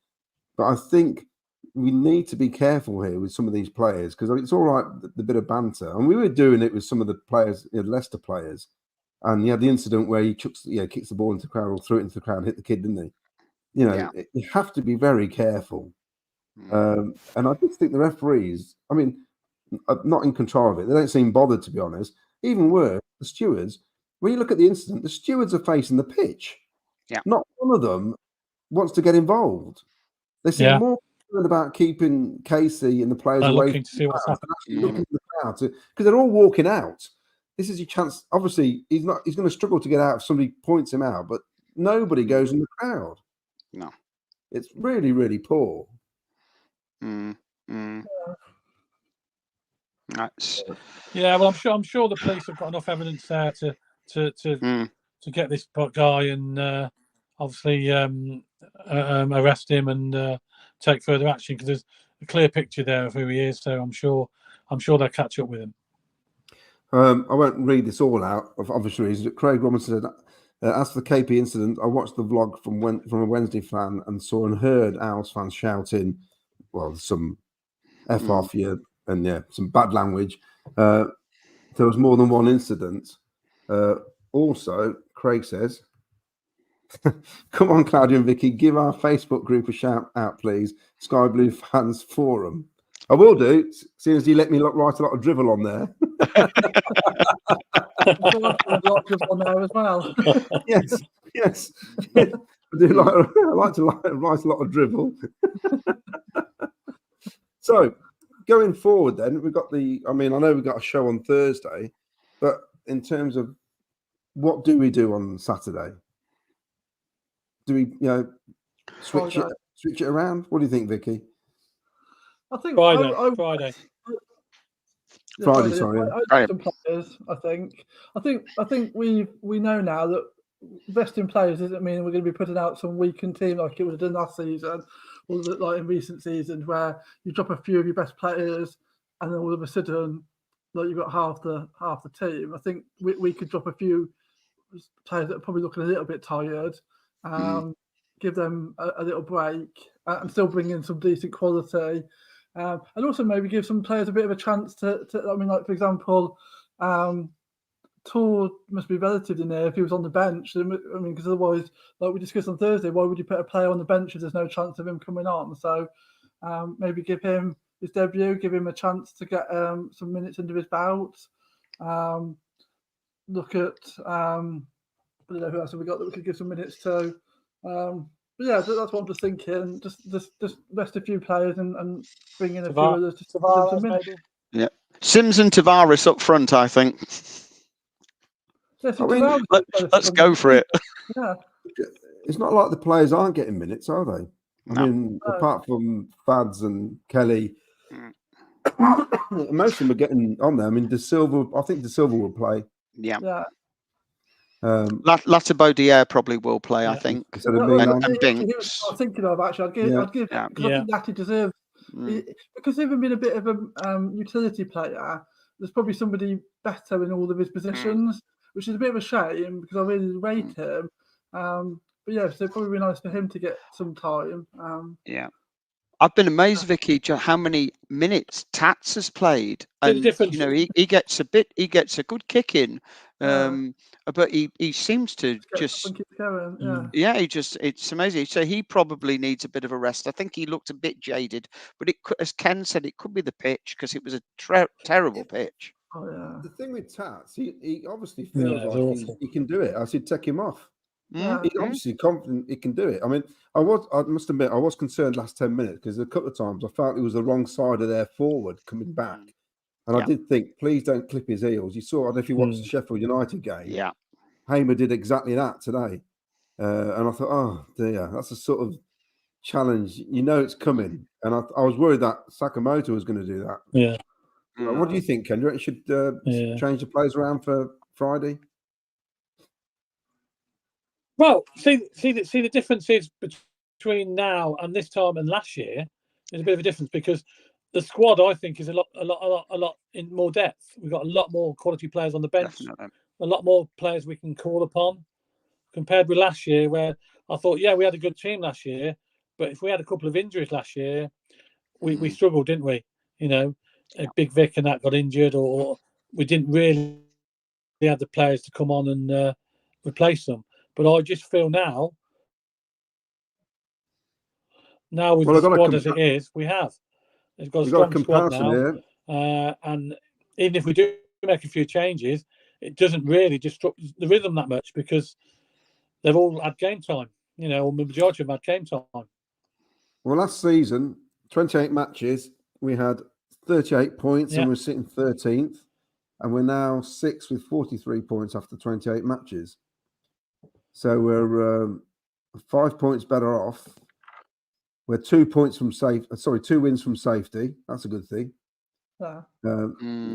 but I think we need to be careful here with some of these players, because it's all right, the bit of banter, and we were doing it with some of the players, Leicester players, and you had the incident where he kicks the ball into the crowd or threw it into the crowd and hit the kid, didn't he? You have to be very careful. And I just think the referees, I mean, are not in control of it. They don't seem bothered, to be honest. Even worse, the stewards, when you look at the incident, the stewards are facing the pitch. Yeah. Not one of them wants to get involved. They seem more concerned about keeping Casey and the players away looking to see what's happening. Looking at the crowd, because they're all walking out. This is your chance. Obviously, he's going to struggle to get out if somebody points him out, but nobody goes in the crowd. No. It's really, really poor. Yeah, well, I'm sure the police have got enough evidence there to get this guy and obviously arrest him and take further action, because there's a clear picture there of who he is. So I'm sure they'll catch up with him. I won't read this all out of obvious reasons. Craig Robinson said, as for the KP incident, I watched the vlog from a Wednesday fan and saw and heard Owls fans shouting, well, some F off you and some bad language. There was more than one incident. Also, Craig says, come on, Claudia and Vicky, give our Facebook group a shout out, please. Sky Blue Fans Forum. I will do, seeing as you let me write a lot of drivel on there. A lot of drivel on there as well. Yes. I do I like to write a lot of drivel. So, going forward, then we've got I know we've got a show on Thursday, but in terms of what do we do on Saturday? Do we, switch it around? What do you think, Vicky? I think Friday. Friday. Sorry. Some players, I think we know now that vesting players doesn't mean we're going to be putting out some weakened team like it would have done last season, or like in recent seasons where you drop a few of your best players and then all of a sudden, like you've got half the team. I think we could drop a few players that are probably looking a little bit tired, give them a little break, and still bring in some decent quality. And also maybe give some players a bit of a chance to like, for example, Tour must be relative in there if he was on the bench. Because otherwise, like we discussed on Thursday, why would you put a player on the bench if there's no chance of him coming on? So maybe give him his debut, give him a chance to get some minutes under his belt. Look at, I don't know who else have we got that we could give some minutes to. But yeah, that's what I'm just thinking. Just rest a few players and bring in a few others to Tavares, some minutes. Yeah, Sims and Tavares up front, I think. Let's go for it. Yeah. It's not like the players aren't getting minutes, are they? No. I mean, apart from Fads and Kelly, most of them are getting on there. I mean, I think De Silva will play. Yeah. Latibodiere probably will play, I think. Instead of Well, Milan. And he was Binks. I was thinking of actually. I'd give Yeah. because I think that he deserves because even being a bit of a utility player, there's probably somebody better in all of his positions, which is a bit of a shame because I really rate him. But yeah, so it'd probably be nice for him to get some time. Yeah. I've been amazed, Vicky, how many minutes Tats has played, The and difference- you know he gets a good kick in, but he seems to just keep going. it's amazing. So he probably needs a bit of a rest. I think he looked a bit jaded, but as Ken said, it could be the pitch because it was a terrible pitch. Oh yeah. The thing with Tats, he obviously feels like he can do it. I said take him off. He's obviously confident he can do it. I mean, I must admit, I was concerned last 10 minutes because a couple of times I felt it was the wrong side of their forward coming back. And I did think, please don't clip his heels. You saw, I don't know if you watched the Sheffield United game. Yeah. Hamer did exactly that today. And I thought, oh dear, that's a sort of challenge. You know it's coming. And I was worried that Sakamoto was going to do that. Yeah. What do you think, Ken? Do you reckon you should change the players around for Friday? Well, see the differences between now and this time and last year. There's a bit of a difference because the squad, I think, is a lot in more depth. We've got a lot more quality players on the bench, a lot more players we can call upon compared with last year, where I thought, we had a good team last year, but if we had a couple of injuries last year, we struggled, didn't we? You know, Big Vic and that got injured, or we didn't really have the players to come on and replace them. But I just feel now with the squad as it is, we have. We've got a strong squad now. And even if we do make a few changes, it doesn't really disrupt the rhythm that much because they've all had game time, or the majority of them had game time. Well, last season, 28 matches, we had 38 points and we're sitting 13th. And we're now 6th with 43 points after 28 matches. So we're 5 points better off. We're 2 wins from safety. That's a good thing.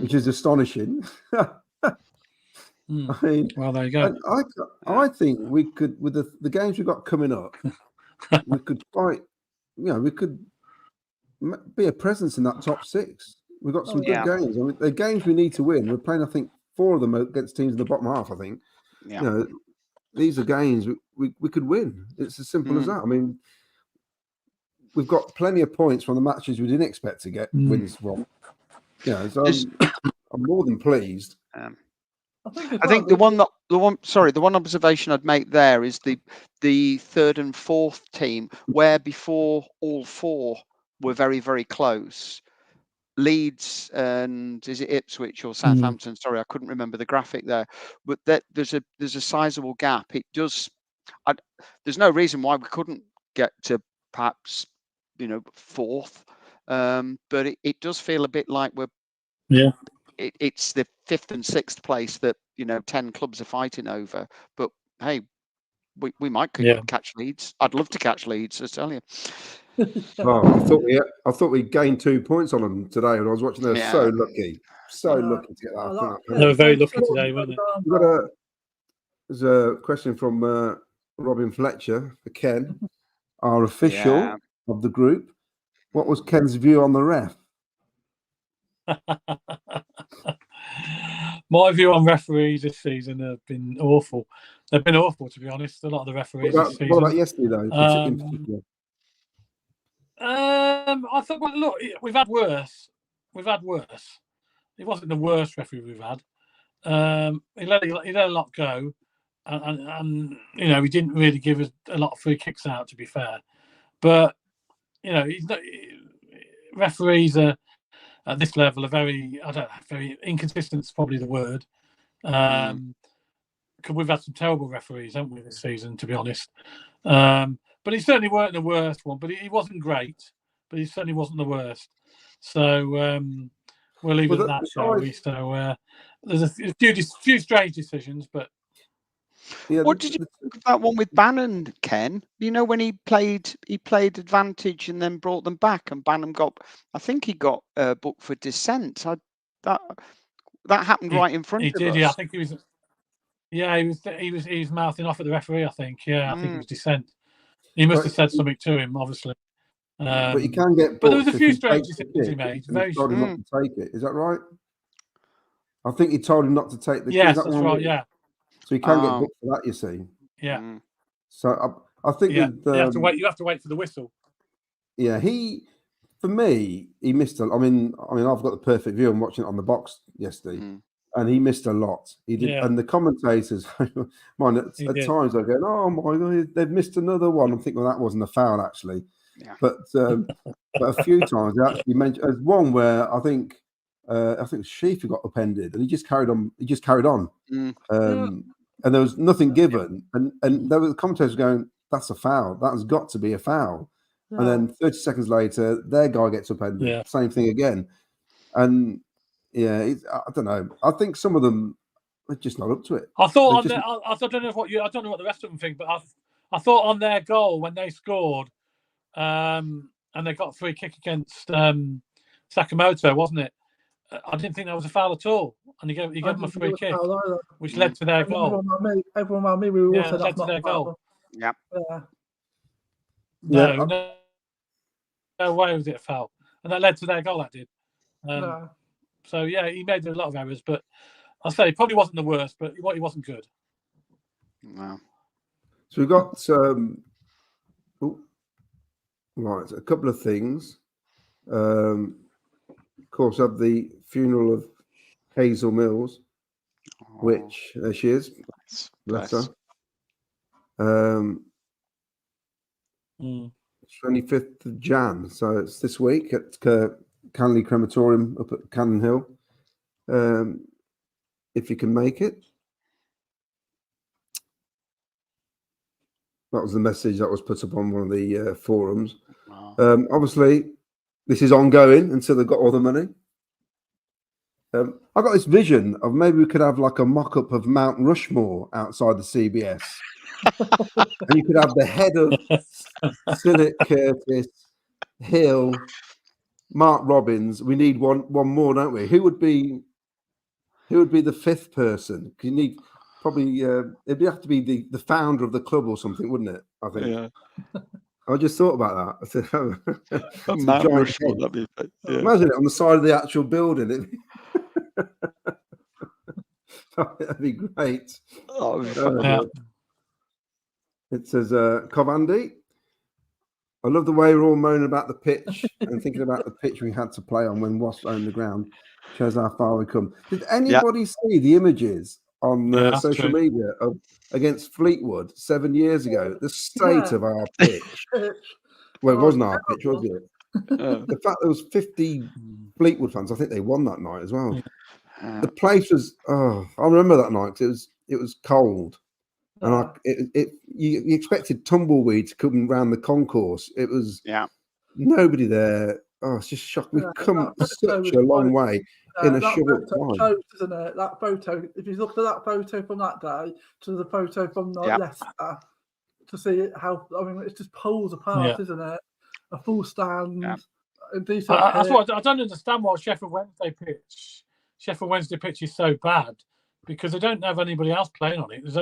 Which is astonishing. I mean, well, there you go. I think we could, with the games we've got coming up, we could fight. We could be a presence in that top 6. We've got some good games. I mean, the games we need to win. We're playing, I think, 4 of them against teams in the bottom half. I think. These are games we could win. It's as simple as that. I mean, we've got plenty of points from the matches we didn't expect to get wins from. So I'm more than pleased. I think the one observation I'd make there is the third and fourth team, where before all 4 were very, very close. Leeds and is it Ipswich or Southampton? Sorry, I couldn't remember the graphic there. But there's a sizable gap. It does. There's no reason why we couldn't get to perhaps 4th, but it does feel a bit like we're. Yeah. It's the 5th and 6th place that 10 clubs are fighting over. But hey, we might catch Leeds. I'd love to catch Leeds, I tell you. I thought we gained 2 points on them today when I was watching. They're so lucky to get that. They were very lucky today, weren't they? There's a question from Robin Fletcher for Ken, our official of the group. What was Ken's view on the ref? My view on referees this season have been awful. They've been awful, to be honest. A lot of the referees this season. What about yesterday, though, in particular? I thought, well, look, we've had worse. It wasn't the worst referee we've had. He let a lot go, and he didn't really give us a lot of free kicks out, to be fair. But he's not. Referees are at this level are very inconsistent. Is probably the word. Because we've had some terrible referees, haven't we, this season? To be honest. But he certainly weren't the worst one. But he wasn't great. But he certainly wasn't the worst. So we'll leave it at that, shall we? So there's a few strange decisions, but. What did you think of that one with Bannon, Ken? When he played advantage and then brought them back, and Bannon I think he got booked for dissent. That happened right in front of us. Yeah, I think he was. Yeah, he was mouthing off at the referee. I think. Yeah, I think it was dissent. He must have said something to him, obviously. But you can get. But there was a booked few if you strange take the decisions he kick, made. and Very. told him not to take it. Is that right? I think he told him not to take the kick. Yes, That that's one right. Yeah. So you can get booked for that. You see. Yeah. So I think with you have to wait. You have to wait for the whistle. Yeah, for me, he missed. I mean, I've got the perfect view. I'm watching it on the box yesterday, and he missed a lot. He did, and the commentators, mine at times they're going, "Oh my god, they've missed another one." I'm thinking, well, that wasn't a foul actually, but a few times they actually mentioned there's one where I think Sheaffer got upended, and he just carried on. And there was nothing given, and there were the commentators going, "That's a foul. That has got to be a foul." And then 30 seconds later, their guy gets upended. Yeah. Same thing again. And I don't know. I think some of them are just not up to it. I thought I don't know what the rest of them think, but I thought on their goal when they scored, and they got a free kick against Sakamoto, wasn't it? I didn't think that was a foul at all, and he gave them a free kick, which led to their goal. Everyone around me, we were all said led that's to their goal. Yeah. No way was it a foul, and that led to their goal. That did. No. So yeah, he made a lot of errors, but I'll say he probably wasn't the worst, but he wasn't good. No. So we've got right, a couple of things. Of course, have the funeral of Hazel Mills, which there she is. Bless her. 25th of Jan, so it's this week at Canley Crematorium up at Cannon Hill. If you can make it. That was the message that was put up on one of the forums. Obviously, this is ongoing until they've got all the money. I got this vision of maybe we could have like a mock-up of Mount Rushmore outside the CBS. And you could have the head of Sinnott, Curtis, Hill, Mark Robbins. We need one more, don't we? Who would be the fifth person? You need probably it'd have to be the founder of the club or something, wouldn't it? I think. Yeah. I just thought about that. I said, Mount Rushmore, that'd be, imagine it on the side of the actual building. That'd be great. Oh, it says, Covandy, I love the way we're all moaning about the pitch and thinking about the pitch we had to play on when Wasps owned the ground. Shows how far we come. Did anybody see the images on social media of against Fleetwood 7 years ago? The state of our pitch. Well, it wasn't our pitch, was it? The fact there was 50 Fleetwood fans, I think they won that night as well. The place was, I remember that night. It was cold. And you expected tumbleweed to come around the concourse. It was nobody there. Oh, it's just shocking. We've come such a long way in a short time. Shows, isn't it? That photo. If you look at that photo from that day to the photo from Leicester, to see how it's just poles apart, isn't it? A full stand. A decent. That's what I don't understand. Why Sheffield Wednesday pitch is so bad, because they don't have anybody else playing on it. There's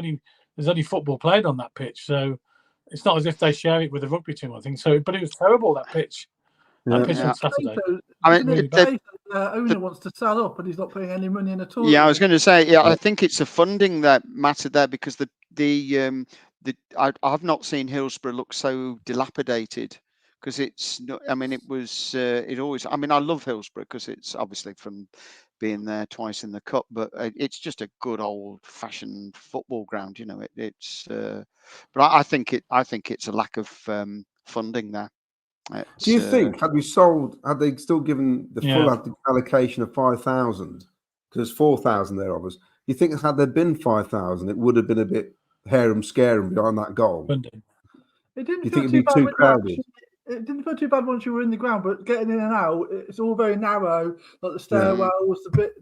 only football played on that pitch, so it's not as if they share it with the rugby team, I think. So, but it was terrible, that pitch. That pitch on Saturday. The owner wants to sell up, and he's not putting any money in at all. Yeah, I was going to say, I think it's a funding that mattered there, because I've not seen Hillsborough look so dilapidated, because it's not. I mean, it always. I mean, I love Hillsborough because it's obviously from being there twice in the cup, but it's just a good old-fashioned football ground. You know, but I think it's a lack of funding there. Do you think had they still given the full allocation of 5,000, because there's 4,000 there of us? Do you think had there been 5,000, it would have been a bit harum-scarum behind that goal? It didn't feel too bad. It didn't feel too bad once you were in the ground, but getting in and out, it's all very narrow. Like the stairwells, a bit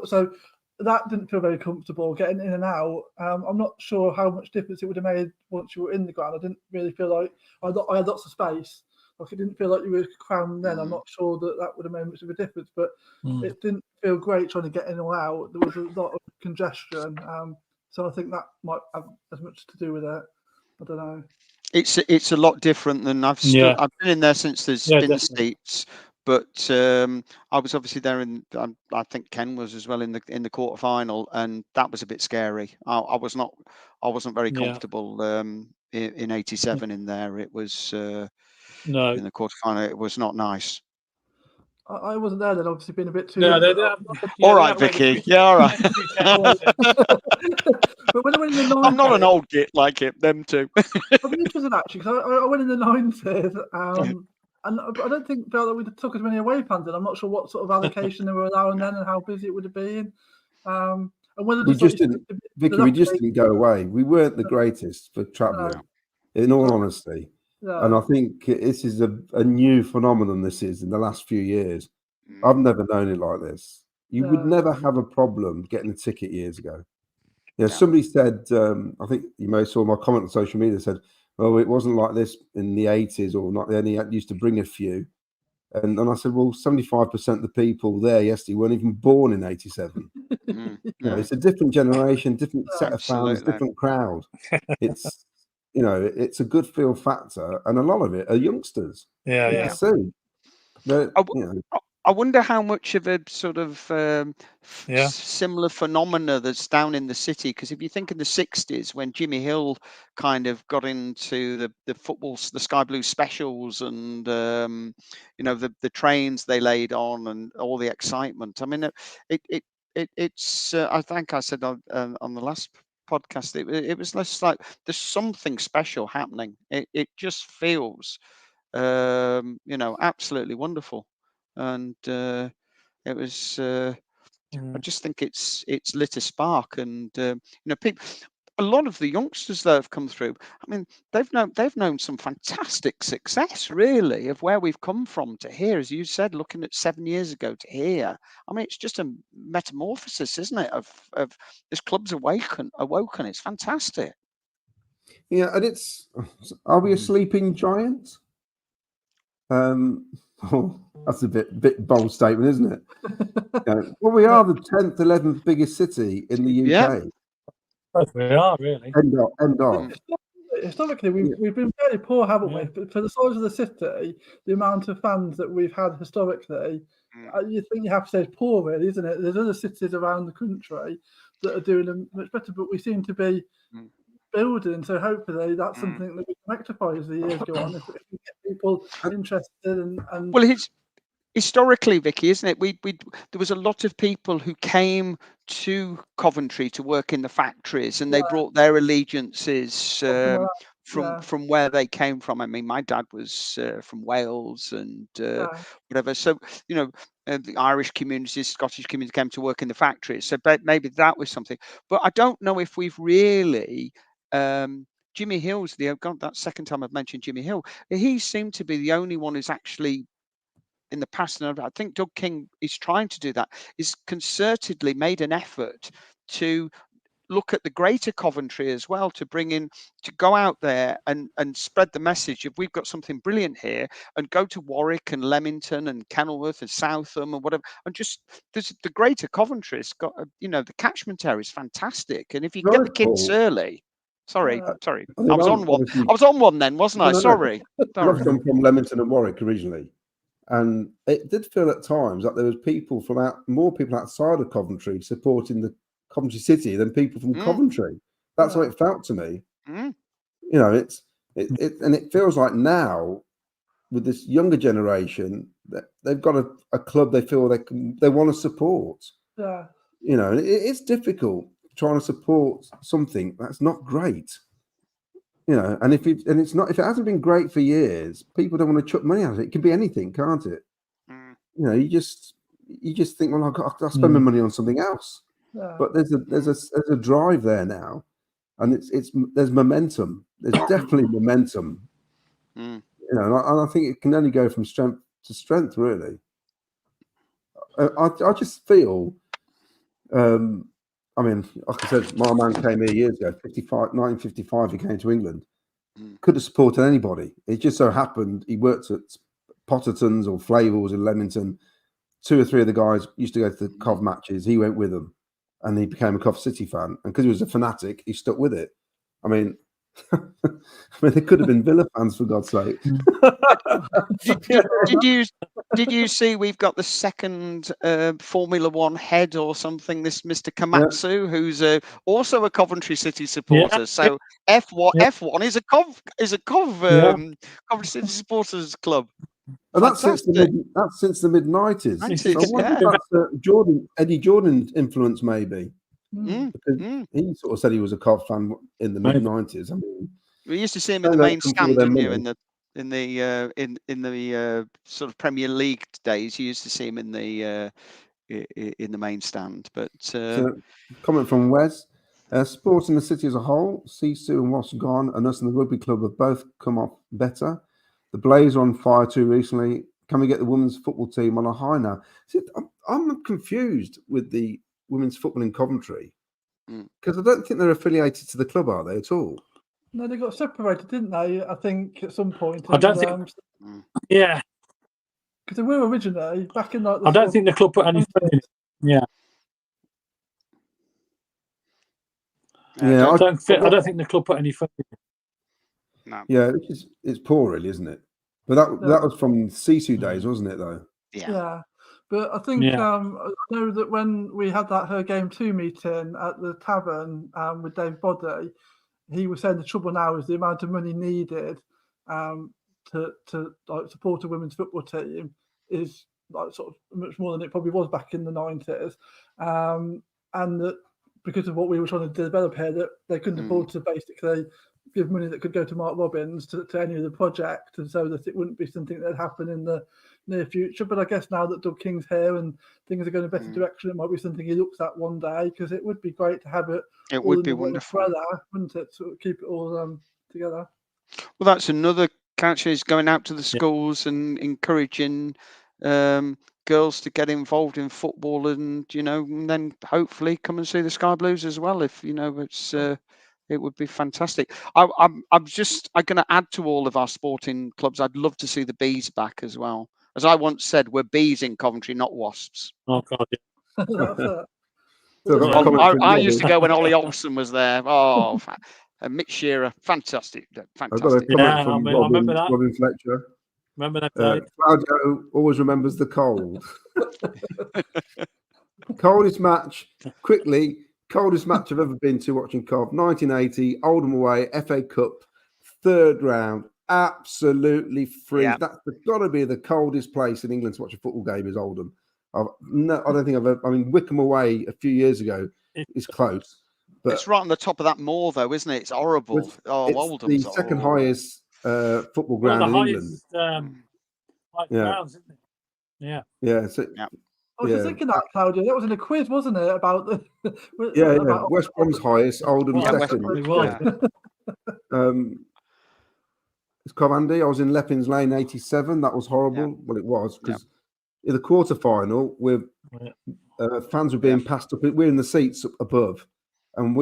so that didn't feel very comfortable getting in and out. I'm not sure how much difference it would have made once you were in the ground. I didn't really feel like I had lots of space. Like it didn't feel like you were crammed then. I'm not sure that would have made much of a difference, but it didn't feel great trying to get in or out. There was a lot of congestion. So I think that might have as much to do with it. I don't know. It's a lot different than I've been in there since there's been definitely. seats, but I was obviously there I think Ken was as well in the quarter final, and that was a bit scary. I wasn't very comfortable in 87 in there. It was No. in the quarter final. It was not nice. I wasn't there then, obviously being a bit too No, young. All right, Vicky. Yeah, all right. But when I went in the 90s, I'm not an old git like it. Them two. I'll be interested actually, because I went in the 90s, and I don't think felt that we took as many away fans, and I'm not sure what sort of allocation they were allowing then and how busy it would have been. And whether We just didn't, Vicky. We just didn't go away. We weren't the greatest for travelling, in all honesty. Yeah. And I think this is a new phenomenon. This is in the last few years. I've never known it like this. You would never have a problem getting a ticket years ago. Yeah, somebody said, I think you may have saw my comment on social media, said, "Oh, it wasn't like this in the 80s, or not. They only used to bring a few." And I said, "Well, 75% of the people there yesterday weren't even born in 87. You know, it's a different generation, different set of fans, different crowd. It's it's a good feel factor, and a lot of it are youngsters. Yeah. See, I wonder how much of a sort of similar phenomena that's down in the city. Because if you think in the 60s, when Jimmy Hill kind of got into the football, the Sky Blue specials, and the trains they laid on, and all the excitement. I mean, it's. I think I said on the last podcast, it was less like there's something special happening. It just feels, absolutely wonderful. And it was. I just think it's lit a spark, and people. A lot of the youngsters that have come through. I mean, they've known some fantastic success, really, of where we've come from to here, as you said, looking at 7 years ago to here. I mean, it's just a metamorphosis, isn't it? Of this club's awoken. It's fantastic. Yeah, and it's. Are we a sleeping giant? Oh, that's a bit bold statement, isn't it? Well, we are the 10th, 11th biggest city in the UK. Yeah. We are, really. End of. Historically, we've been very poor, haven't we? But for the size of the city, the amount of fans that we've had historically, you think you have to say it's poor, really, isn't it? There's other cities around the country that are doing them much better, but we seem to be building. So hopefully that's something that we can rectify as the years go on. If we get people interested and well, it's historically, Vicky, isn't it? There was a lot of people who came to Coventry to work in the factories, and they brought their allegiances from where they came from. I mean, my dad was from Wales and whatever. So the Irish communities, Scottish community came to work in the factories. So maybe that was something. But I don't know if we've really. Jimmy Hill's that second time I've mentioned Jimmy Hill. He seemed to be the only one who's actually. In the past, and I think Doug King is trying to do that, is concertedly made an effort to look at the greater Coventry as well, to go out there and spread the message of we've got something brilliant here, and go to Warwick and Leamington and Kenilworth and Southam and whatever, and just the greater Coventry's got the catchment area is fantastic, and if you get the kids early. Sorry. I was on one. I was on one then, wasn't I? Sorry. I'm from Leamington and Warwick originally. And it did feel at times like there was more people outside of Coventry supporting the Coventry City than people from Coventry. That's how it felt to me. It feels like now with this younger generation that they've got a club they feel they want to support. Yeah. It's difficult trying to support something that's not great. And if it hasn't been great for years, people don't want to chuck money at it. It could be anything, can't it? You just think, well, I'll spend my money on something else. Yeah. But there's a drive there now, and there's momentum. There's definitely momentum. And I think it can only go from strength to strength, really. I just feel. I mean, like I said, my man came here years ago, 1955, he came to England. Could have supported anybody. It just so happened he worked at Potterton's or Flavel's in Leamington. 2 or 3 of the guys used to go to the Cov matches. He went with them. and he became a Coventry City fan. And because he was a fanatic, he stuck with it. I mean, they could have been Villa fans, for God's sake. Did you see we've got the second Formula One head or something? This Mr. Komatsu, who's also a Coventry City supporter. Yeah. So F1 is a Coventry City supporters club. And that's since the mid 90s. I wonder if that's Eddie Jordan influence, maybe. Because he sort of said he was a Cov fan in the mid 90s. I mean, we used to see him in the main stand, didn't you? In the sort of Premier League days, you used to see him in the main stand. But so, comment from Wes: sport in the city as a whole, Sisu and Ross gone, and us and the rugby club have both come off better. The Blaze are on fire too recently. Can we get the women's football team on a high now? See, I'm confused with the women's football in Coventry because I don't think they're affiliated to the club, are they at all? No, they got separated, didn't they? I think at some point. I don't think. Yeah, because they were originally back in like. I don't think the club put any funding. Yeah. Yeah, I don't think the club put any funding. No. Yeah, it's poor, really, isn't it? But that was from Sisu days, wasn't it? Though. Yeah. But I think I know that when we had that Her Game 2 meeting at the tavern with Dave Boddy, he was saying the trouble now is the amount of money needed to like support a women's football team is like sort of much more than it probably was back in the 90s, and that because of what we were trying to develop here, that they couldn't afford to basically give money that could go to Mark Robbins to any of the project, and so that it wouldn't be something that would happen in the near future. But I guess now that Doug King's here and things are going in a better direction, it might be something he looks at one day, because it would be great to have it. It would be wonderful, wouldn't it? To keep it all together. Well, that's another catch, is going out to the schools and encouraging girls to get involved in football, and and then hopefully come and see the Sky Blues as well. If it's it would be fantastic. I'm going to add to all of our sporting clubs. I'd love to see the bees back as well. As I once said, we're bees in Coventry, not wasps. Oh God, yeah. I used to go when Ollie Olsen was there. Oh, Mick Shearer, fantastic. I've got a comment from I remember that. Robin Fletcher. Remember that? Claudio always remembers the cold. Coldest match I've ever been to watching Cov. 1980, Oldham away, FA Cup, third round. Absolutely free. Yeah. That's got to be the coldest place in England to watch a football game is Oldham. I don't think I've ever. I mean, Wickham away a few years ago is close. But it's right on the top of that moor, though, isn't it? It's horrible. It's Oldham's the second highest football ground in England. Grounds, isn't it? Yeah. Yeah. So, I was just thinking that, Claudia. That was in a quiz, wasn't it? About the about West Brom's highest, Oldham's second. It's Cov-Andy. I was in Leppings Lane 87. That was horrible. Yeah. Well, it was because in the quarterfinal, fans were being passed up. We're in the seats above, and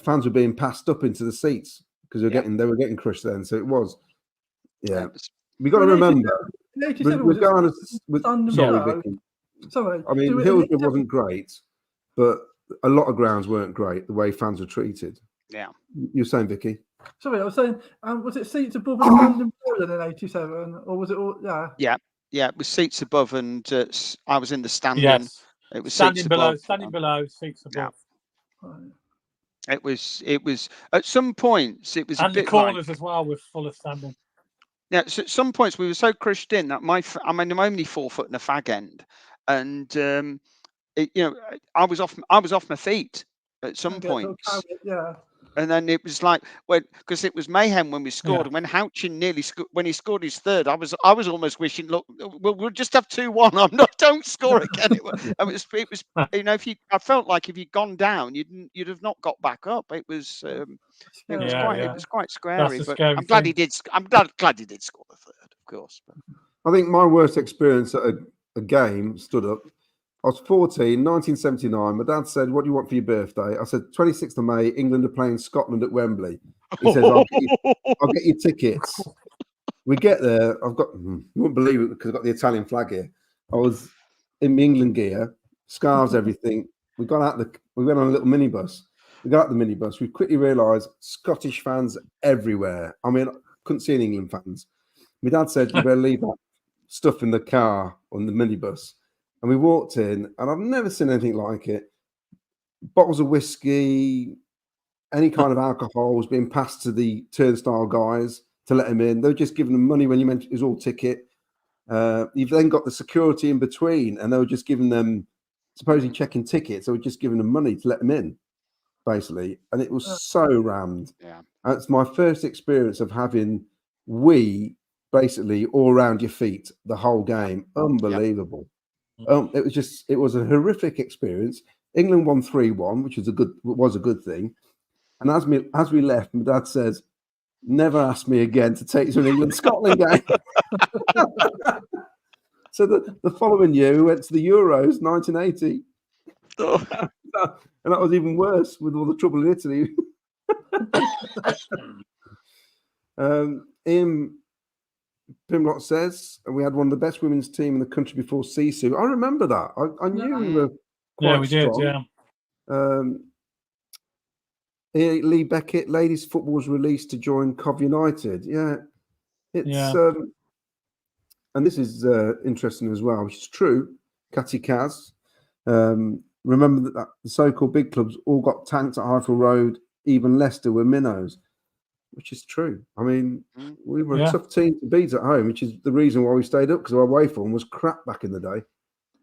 fans were being passed up into the seats because they were getting crushed then. So it was, we got to remember. Regardless, sorry, Vicky. Sorry. I mean, Hillsborough wasn't great, but a lot of grounds weren't great. The way fans were treated. Yeah. You're saying, Vicky? Sorry, I was saying, was it seats above and standing below in '87, or was it all? Yeah, it was seats above, and I was in the standing. Yes. It was standing seats below, above. standing below, seats above. Yeah. It was at some points it was and a bit the corners like, as well were full of standing. Yeah, so at some points we were so crushed in that I'm only 4 foot and a fag end, and I was off my feet at some points. And then it was like, because it was mayhem when we scored, and when Houchin when he scored his third, I was almost wishing, look, we'll just have 2-1. Don't score again. It was I felt like if you'd gone down, you'd have not got back up. It was quite scary. But I'm glad he did. I'm glad he did score the third, of course. But. I think my worst experience at a game stood up. I was 14, 1979. My dad said, "What do you want for your birthday?" I said, "26th of May, England are playing Scotland at Wembley." He says, I'll get you tickets. We get there. You wouldn't believe it because I've got the Italian flag here. I was in my England gear, scarves, everything. we went on a little minibus. We got out the minibus. We quickly realised Scottish fans everywhere. I mean, I couldn't see any England fans. My dad said, "You better leave that stuff in the car on the minibus." And we walked in, and I've never seen anything like it. Bottles of whiskey, any kind of alcohol was being passed to the turnstile guys to let them in. They were just giving them money when you mentioned it was all ticket. You've then got the security in between, and they were just giving them, supposedly checking tickets. They were just giving them money to let them in, basically. And it was so rammed. Yeah. And it's my first experience of having basically all around your feet the whole game. Unbelievable. It was a horrific experience. England won 3-1, which was a good thing. And as we left, my dad says, "Never ask me again to take you to an England-Scotland game." So the following year, we went to the Euros, 1980. And that was even worse with all the trouble in Italy. Ian Pimlott says, we had one of the best women's team in the country before Sisu. I remember that. I knew we were quite strong. Lee Beckett, ladies football was released to join Cov United. And this is interesting as well, which is true. Catty Kaz. Remember that the so-called big clubs all got tanked at Highfield Road. Even Leicester were minnows, which is true. I mean, we were a tough team to beat at home, which is the reason why we stayed up, because our away form was crap back in the day.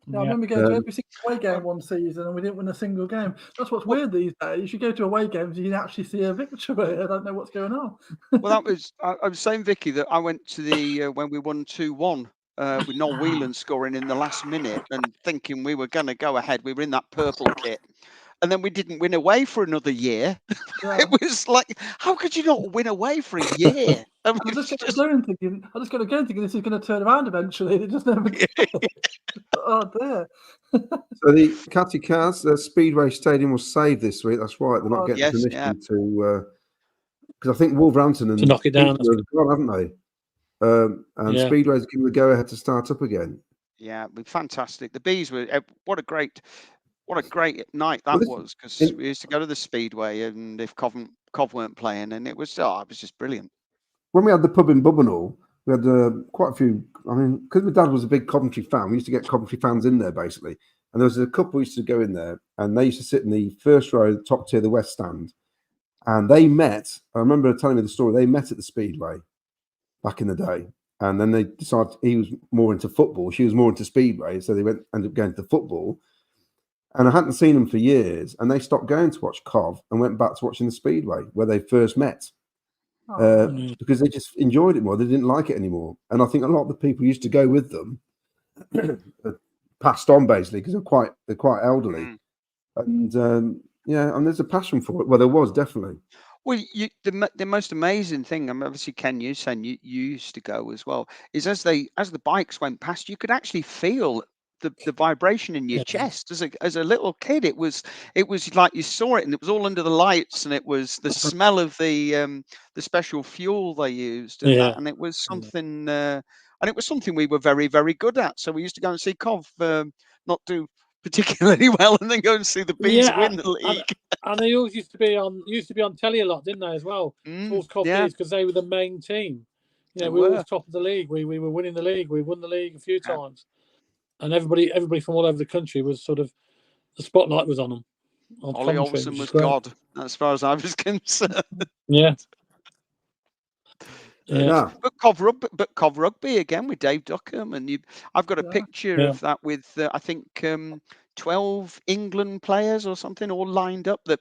Yeah, I remember going to every single away game one season and we didn't win a single game. That's what's weird these days. You go to away games, you can actually see a victory. I don't know what's going on. Well, I was saying, Vicky, that I went to the when we won 2-1 with Noel Whelan scoring in the last minute and thinking we were going to go ahead. We were in that purple kit. And then we didn't win away for another year. It was like, how could you not win away for a year? I mean, I just got to go thinking this is going to turn around eventually. It just never did. Oh, there. So the Catty Kaz Speedway Stadium was saved this week. That's right. They're not getting permission to, because I think Wolverhampton and to knock it down, haven't they? And Speedway's given the go ahead to start up again. Yeah, fantastic. The Bees were what a great night that was, because we used to go to the Speedway, and if Cov weren't playing, and it was just brilliant. When we had the pub in Bubbenhall, we had quite a few. I mean, because my dad was a big Coventry fan, we used to get Coventry fans in there basically. And there was a couple who used to go in there, and they used to sit in the first row, top tier, the West Stand. And they met. I remember telling me the story. They met at the Speedway back in the day, and then they decided he was more into football, she was more into Speedway, so they ended up going to football. And I hadn't seen them for years, and they stopped going to watch Cov and went back to watching the Speedway where they first met, because they just enjoyed it more. They didn't like it anymore. And I think a lot of the people who used to go with them passed on basically because they're quite elderly, and and there's a passion for it. Well, there was definitely. Well, the most amazing thing, I mean, obviously, Ken, you saying you used to go as well, is as the bikes went past, you could actually feel the vibration in your chest. As a little kid, it was like you saw it, and it was all under the lights, and it was the smell of the special fuel they used, and that, and it was something, and it was something we were very, very good at. So we used to go and see Cov not do particularly well, and then go and see the Bees win the league. And they always used to be on telly a lot, didn't they, as well? Towards Cov Bees, because they were the main team. You know, we were top of the league. We were winning the league. We won the league a few times. And everybody from all over the country was sort of, the spotlight was on them. Ollie Olsen was God, as far as I was concerned. Yeah. But Cov Rugby again with Dave Duckham, and I've got a picture of that with I think 12 England players or something all lined up. That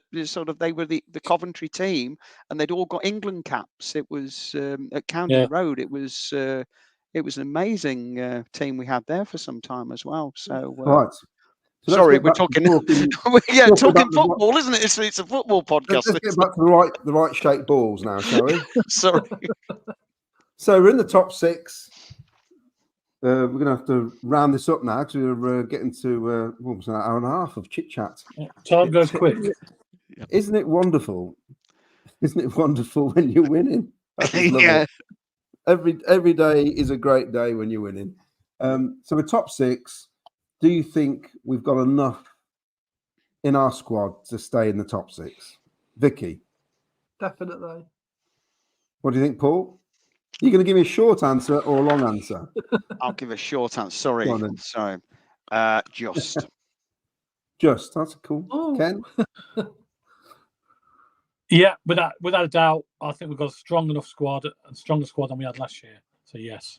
they were the Coventry team, and they'd all got England caps. It was at County Road. It was an amazing team we had there for some time as well. So right. So sorry, we're talking talking football, isn't it? It's a football podcast. Let's get back to the right shaped balls now, shall we? Sorry. So we're in the top 6. We're going to have to round this up now because we're getting to almost an hour and a half of chit chat. Time goes quick. Isn't it wonderful? Isn't it wonderful when you're winning? Yeah. Every day is a great day when you're winning. So we're top 6. Do you think we've got enough in our squad to stay in the top 6? Vicky, Definitely. what do you think, Paul? You're going to give me a short answer or a long answer? I'll give a short answer. Go on then. Sorry. Just. Just, that's cool. Oh. Ken? Yeah, without a doubt, I think we've got a strong enough squad, and stronger squad than we had last year. So yes.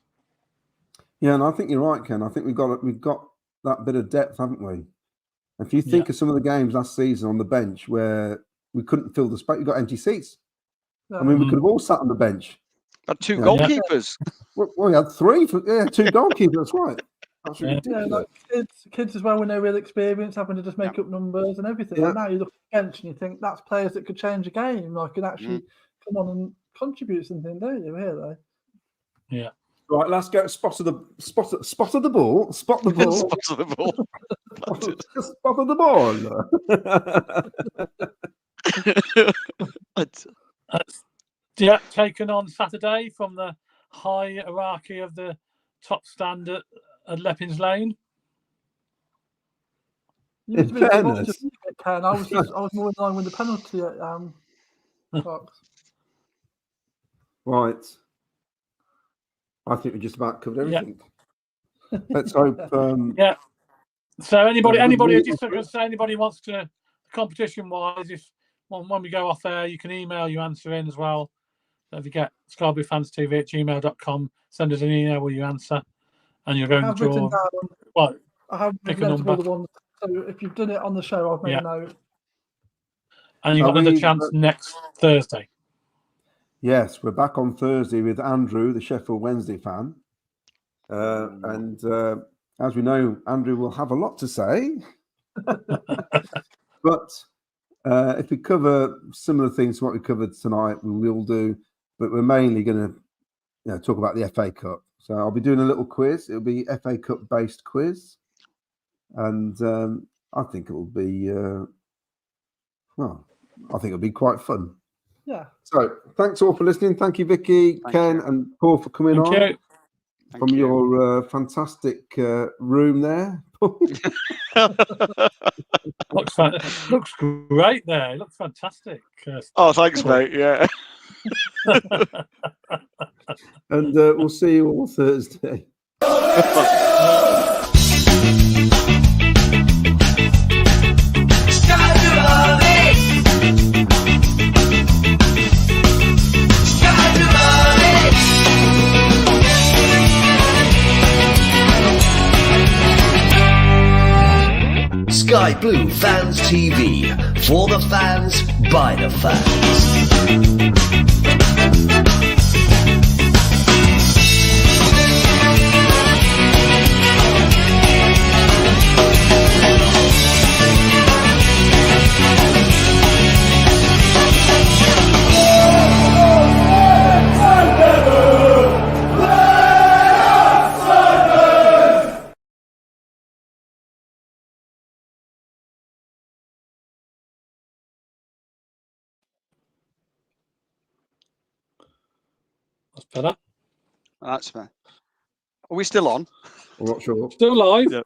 Yeah, and I think you're right, Ken. I think we've got that bit of depth, haven't we? If you think of some of the games last season on the bench where we couldn't fill the space, we got empty seats. I mean, we could have all sat on the bench. Had 2 goalkeepers. Well, we had 3. 2 goalkeepers. That's right. That's ridiculous. Yeah, like kids as well with no real experience, having to just make up numbers and everything. Yeah. And now you look at the bench and you think that's players that could change a game, like can actually come on and contribute something, don't you? Really? Yeah. Right, let's go. Spot of the ball. Spot of the ball. Spot of the ball. Spot of the ball. Yeah, taken on Saturday from the hierarchy of the top stand at Leppings Lane. You must have been Ken. I was more in line with the penalty at Fox. Right. I think we just about covered everything. Yeah. Let's hope. Yeah. So anybody wants to, competition wise, if when we go off air, you can email your answer in as well. So if you get scarberryfanstv@gmail.com, send us an email with your answer, and you're going to draw. Well, I have written down all the ones. So if you've done it on the show, I've made a note. And you've got another chance next Thursday. Yes, we're back on Thursday with Andrew, the Sheffield Wednesday fan. And as we know, Andrew will have a lot to say. But if we cover similar things to what we covered tonight, we will do. But we're mainly going to talk about the FA Cup. So I'll be doing a little quiz. It'll be FA Cup based quiz. And I think it will be, I think it'll be quite fun. Yeah. So thanks all for listening. Thank you, Vicky, Ken, and Paul for coming on from your fantastic room there. Looks great there. It looks fantastic. Oh, thanks, mate. Yeah. And we'll see you all Thursday. Sky Blue Fans TV, for the fans, by the fans. That's better. That's fair. Are we still on? I'm not sure. Still live. Yeah.